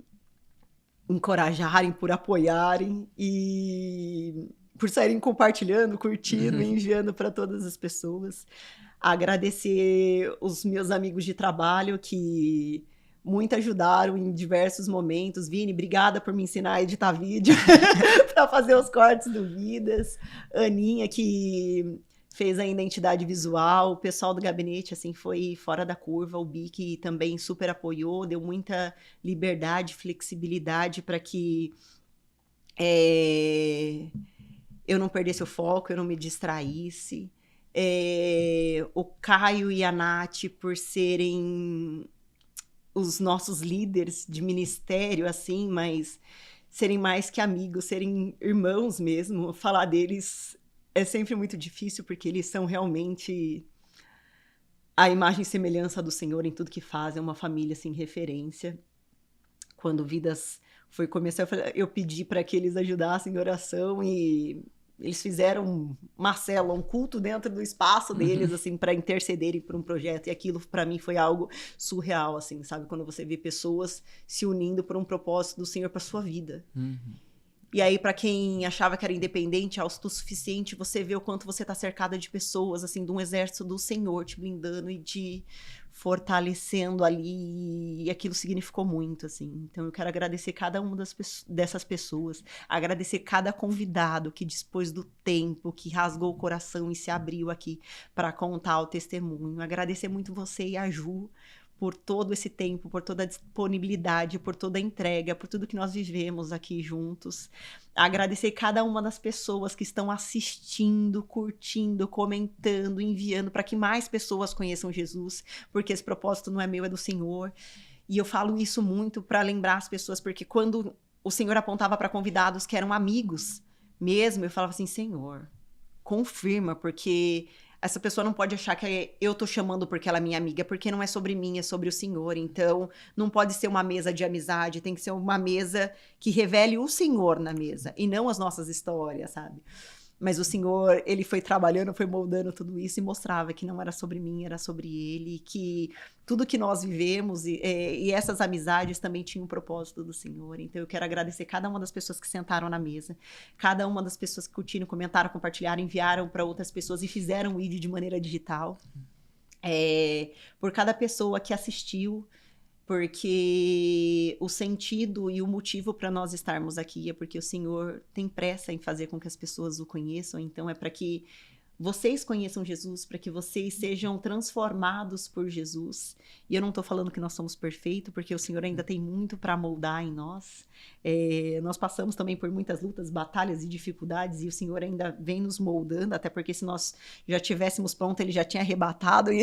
S1: encorajarem, por apoiarem e por saírem compartilhando, curtindo e enviando para todas as pessoas. Agradecer os meus amigos de trabalho que muito ajudaram em diversos momentos. Vini, obrigada por me ensinar a editar vídeo para fazer os cortes do Vidas. Aninha, que fez a identidade visual. O pessoal do gabinete, assim, foi fora da curva. O Bi, que também super apoiou, deu muita liberdade, flexibilidade para que eu não perdesse o foco, eu não me distraísse. O Caio e a Nath, por serem os nossos líderes de ministério, assim, mas serem mais que amigos, serem irmãos mesmo. Falar deles é sempre muito difícil, porque eles são realmente a imagem e semelhança do Senhor em tudo que fazem, uma família, assim, referência. Quando Vidas foi começar, eu pedi para que eles ajudassem em oração e eles fizeram uma célula, um culto dentro do espaço deles, assim, para intercederem por um projeto. E aquilo, para mim, foi algo surreal, assim, sabe? Quando você vê pessoas se unindo por um propósito do Senhor para sua vida. E aí, para quem achava que era independente, autossuficiente, você vê o quanto você está cercada de pessoas, assim, de um exército do Senhor te blindando e te fortalecendo ali, e aquilo significou muito, assim. Então, eu quero agradecer cada uma dessas pessoas, agradecer cada convidado que dispôs do tempo, que rasgou o coração e se abriu aqui para contar o testemunho. Agradecer muito você e a Ju por todo esse tempo, por toda a disponibilidade, por toda a entrega, por tudo que nós vivemos aqui juntos. Agradecer cada uma das pessoas que estão assistindo, curtindo, comentando, enviando para que mais pessoas conheçam Jesus, porque esse propósito não é meu, é do Senhor. E eu falo isso muito para lembrar as pessoas, porque quando o Senhor apontava para convidados que eram amigos mesmo, eu falava assim, Senhor, confirma, porque essa pessoa não pode achar que eu tô chamando porque ela é minha amiga, porque não é sobre mim, é sobre o Senhor. Então, não pode ser uma mesa de amizade, tem que ser uma mesa que revele o Senhor na mesa, e não as nossas histórias, sabe? Mas o Senhor, ele foi trabalhando, foi moldando tudo isso e mostrava que não era sobre mim, era sobre ele, que tudo que nós vivemos e essas amizades também tinham um propósito do Senhor. Então eu quero agradecer cada uma das pessoas que sentaram na mesa, cada uma das pessoas que curtiram, comentaram, compartilharam, enviaram para outras pessoas e fizeram o ID de maneira digital. Por cada pessoa que assistiu, porque o sentido e o motivo para nós estarmos aqui é porque o Senhor tem pressa em fazer com que as pessoas o conheçam, então é para que vocês conheçam Jesus, para que vocês sejam transformados por Jesus. E eu não estou falando que nós somos perfeitos, porque o Senhor ainda tem muito para moldar em nós. Nós passamos também por muitas lutas, batalhas e dificuldades, e o Senhor ainda vem nos moldando, até porque se nós já tivéssemos pronto, Ele já tinha arrebatado, e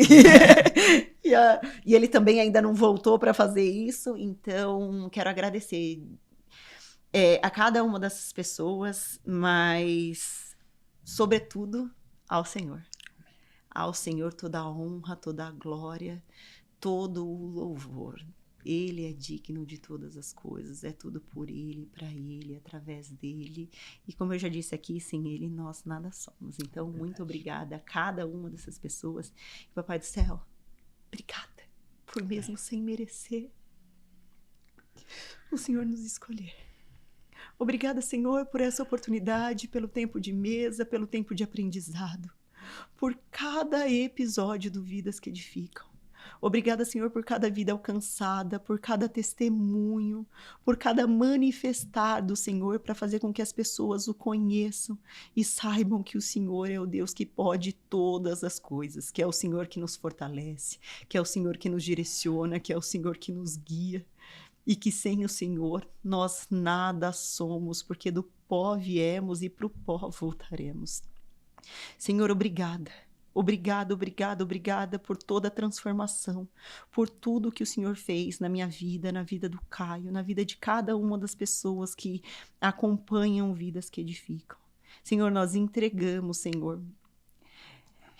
S1: Ele também ainda não voltou para fazer isso. Então, quero agradecer a cada uma dessas pessoas, mas, sobretudo, ao Senhor. Ao Senhor toda a honra, toda a glória, todo o louvor. Ele é digno de todas as coisas, é tudo por Ele, para Ele, através dEle. E como eu já disse aqui, sem Ele nós nada somos. Então, muito obrigada a cada uma dessas pessoas. E, Papai do Céu, obrigada por mesmo sem merecer o Senhor nos escolher. Obrigada, Senhor, por essa oportunidade, pelo tempo de mesa, pelo tempo de aprendizado, por cada episódio do Vidas que Edificam. Obrigada, Senhor, por cada vida alcançada, por cada testemunho, por cada manifestar do Senhor para fazer com que as pessoas o conheçam e saibam que o Senhor é o Deus que pode todas as coisas, que é o Senhor que nos fortalece, que é o Senhor que nos direciona, que é o Senhor que nos guia. E que sem o Senhor nós nada somos, porque do pó viemos e para o pó voltaremos. Senhor, obrigada. Obrigada, obrigada, obrigada por toda a transformação, por tudo que o Senhor fez na minha vida, na vida do Caio, na vida de cada uma das pessoas que acompanham Vidas que Edificam. Senhor, nós entregamos, Senhor,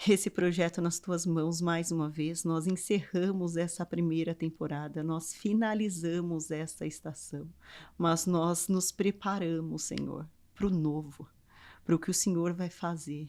S1: esse projeto nas tuas mãos mais uma vez. Nós encerramos essa primeira temporada, nós finalizamos essa estação, mas nós nos preparamos, Senhor, para o novo, para o que o Senhor vai fazer.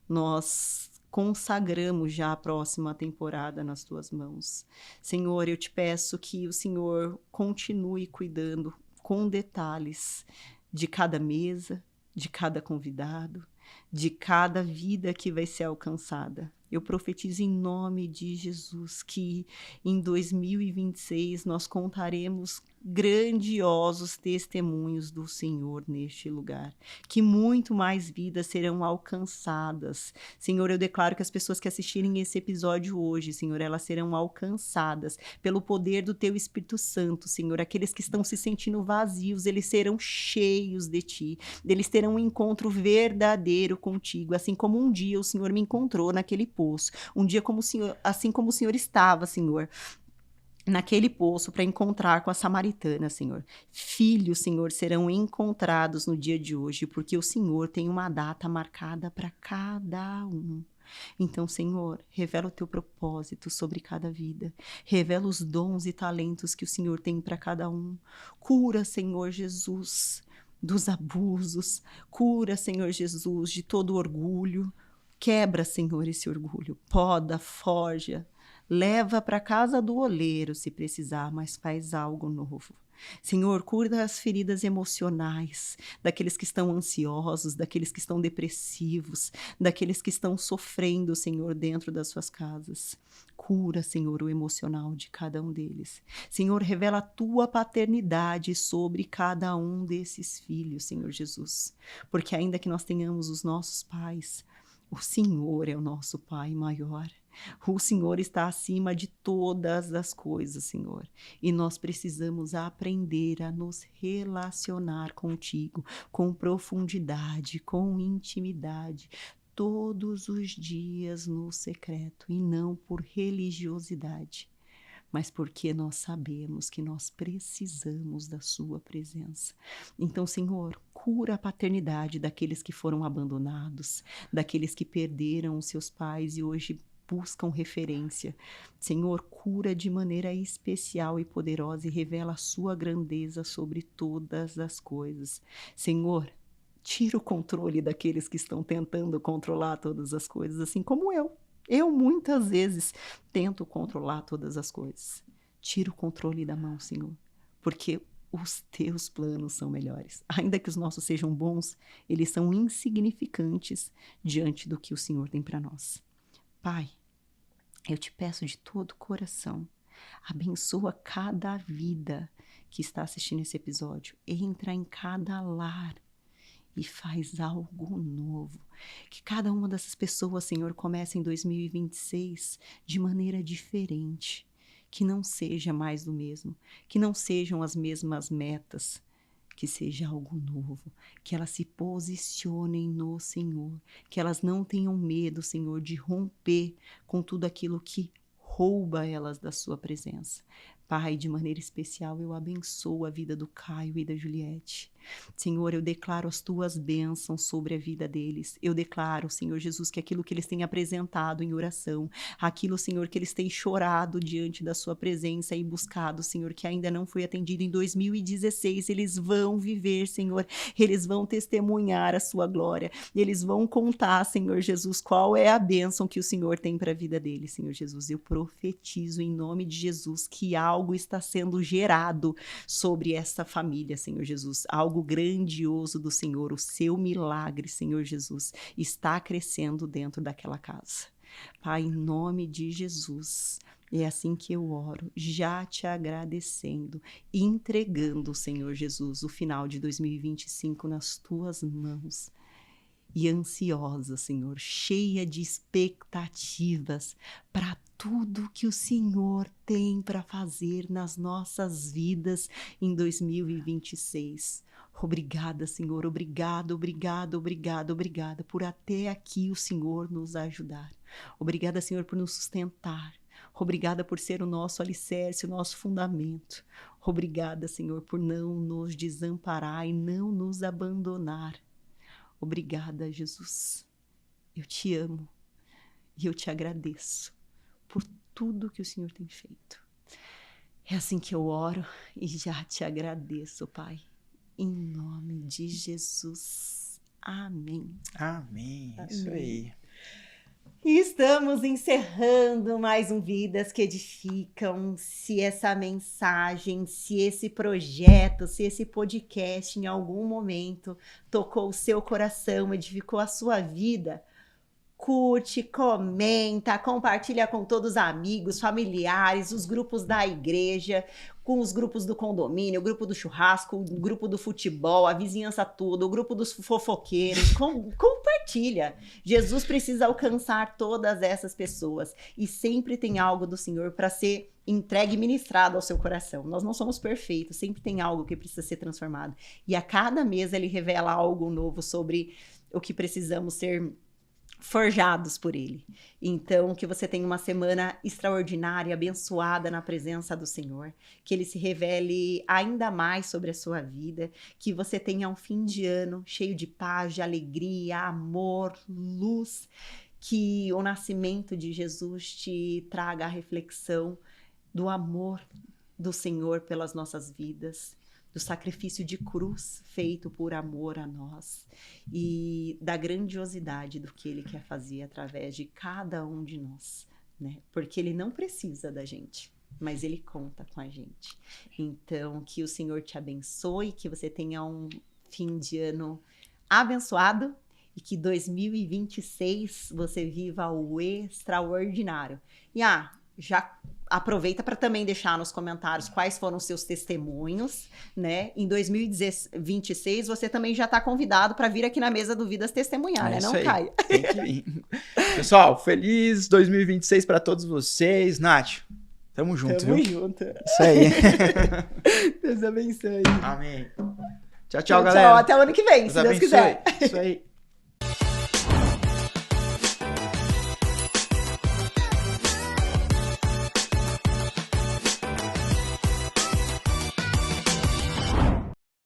S1: Nós consagramos já a próxima temporada nas tuas mãos. Senhor, eu te peço que o Senhor continue cuidando com detalhes de cada mesa, de cada convidado, de cada vida que vai ser alcançada. Eu profetizo em nome de Jesus que em 2026 nós contaremos grandiosos testemunhos do Senhor neste lugar, que muito mais vidas serão alcançadas. Senhor, eu declaro que as pessoas que assistirem esse episódio hoje, Senhor, elas serão alcançadas pelo poder do Teu Espírito Santo, Senhor. Aqueles que estão se sentindo vazios, eles serão cheios de Ti, eles terão um encontro verdadeiro contigo, assim como um dia o Senhor me encontrou naquele poço, um dia como o Senhor, assim como o Senhor estava, Senhor, naquele poço para encontrar com a samaritana, Senhor. Filhos, Senhor, serão encontrados no dia de hoje, porque o Senhor tem uma data marcada para cada um. Então, Senhor, revela o teu propósito sobre cada vida. Revela os dons e talentos que o Senhor tem para cada um. Cura, Senhor Jesus, dos abusos. Cura, Senhor Jesus, de todo orgulho. Quebra, Senhor, esse orgulho. Poda, forja. Leva para casa do oleiro se precisar, mas faz algo novo. Senhor, cura as feridas emocionais, daqueles que estão ansiosos, daqueles que estão depressivos, daqueles que estão sofrendo, Senhor, dentro das suas casas. Cura, Senhor, o emocional de cada um deles. Senhor, revela a tua paternidade sobre cada um desses filhos, Senhor Jesus. Porque ainda que nós tenhamos os nossos pais, o Senhor é o nosso Pai maior. O Senhor está acima de todas as coisas, Senhor. E nós precisamos aprender a nos relacionar contigo com profundidade, com intimidade, todos os dias no secreto, e não por religiosidade, mas porque nós sabemos que nós precisamos da sua presença. Então, Senhor, cura a paternidade daqueles que foram abandonados, daqueles que perderam os seus pais e hoje buscam referência. Senhor, cura de maneira especial e poderosa e revela a sua grandeza sobre todas as coisas. Senhor, Tira o controle daqueles que estão tentando controlar todas as coisas, assim como eu. Eu muitas vezes tento controlar todas as coisas. Tira o controle da mão, Senhor, porque os teus planos são melhores. Ainda que os nossos sejam bons, eles são insignificantes diante do que o Senhor tem para nós. Pai, eu te peço de todo o coração, abençoa cada vida que está assistindo esse episódio. Entra em cada lar e faz algo novo. Que cada uma dessas pessoas, Senhor, comece em 2026 de maneira diferente. Que não seja mais do mesmo. Que não sejam as mesmas metas. Que seja algo novo. Que elas se posicionem no Senhor. Que elas não tenham medo, Senhor, de romper com tudo aquilo que rouba elas da sua presença. Pai, de maneira especial, eu abençoo a vida do Caio e da Juliette. Senhor, eu declaro as tuas bênçãos sobre a vida deles. Eu declaro, Senhor Jesus, que aquilo que eles têm apresentado em oração, aquilo, Senhor, que eles têm chorado diante da sua presença e buscado, Senhor, que ainda não foi atendido em 2016, eles vão viver, Senhor, eles vão testemunhar a sua glória, eles vão contar, Senhor Jesus, qual é a bênção que o Senhor tem para a vida deles, Senhor Jesus. Eu profetizo em nome de Jesus que algo está sendo gerado sobre essa família, Senhor Jesus, algo grandioso do Senhor, o seu milagre, Senhor Jesus, está crescendo dentro daquela casa. Pai, em nome de Jesus, é assim que eu oro, já te agradecendo, entregando, Senhor Jesus, o final de 2025 nas tuas mãos. E ansiosa, Senhor, cheia de expectativas para tudo que o Senhor tem para fazer nas nossas vidas em 2026. Obrigada, Senhor, obrigada por até aqui o Senhor nos ajudar. Obrigada, Senhor, por nos sustentar. Obrigada por ser o nosso alicerce, o nosso fundamento. Obrigada, Senhor, por não nos desamparar e não nos abandonar. Obrigada, Jesus. Eu te amo e eu te agradeço por tudo que o Senhor tem feito. É assim que eu oro e já te agradeço, Pai. Em nome de Jesus. Amém.
S2: Amém. Isso aí.
S1: E estamos encerrando mais um Vidas que Edificam. Se essa mensagem, se esse projeto, se esse podcast em algum momento tocou o seu coração, edificou a sua vida, curte, comenta, compartilha com todos os amigos, familiares, os grupos da igreja, com os grupos do condomínio, o grupo do churrasco, o grupo do futebol, a vizinhança toda, o grupo dos fofoqueiros. Compartilha. Jesus precisa alcançar todas essas pessoas e sempre tem algo do Senhor para ser entregue e ministrado ao seu coração. Nós não somos perfeitos, sempre tem algo que precisa ser transformado. E a cada mês ele revela algo novo sobre o que precisamos ser forjados por ele. Então, que você tenha uma semana extraordinária, abençoada na presença do Senhor, que ele se revele ainda mais sobre a sua vida, que você tenha um fim de ano cheio de paz, de alegria, amor, luz, que o nascimento de Jesus te traga a reflexão do amor do Senhor pelas nossas vidas, do sacrifício de cruz feito por amor a nós e da grandiosidade do que ele quer fazer através de cada um de nós, né? Porque ele não precisa da gente, mas ele conta com a gente. Então, que o Senhor te abençoe, que você tenha um fim de ano abençoado e que 2026 você viva o extraordinário. E já aproveita para também deixar nos comentários quais foram os seus testemunhos, né? Em 2026 você também já está convidado para vir aqui na Mesa do Vidas testemunhar, né? Não, Caio?
S2: Tem que vir. Pessoal, feliz 2026 para todos vocês. Nath, tamo junto,
S1: Tamo
S2: viu?
S1: junto.
S2: Isso aí.
S1: Deus abençoe.
S2: Amém. Tchau, galera.
S1: Tchau, até o ano que vem, se Deus quiser.
S2: Isso aí.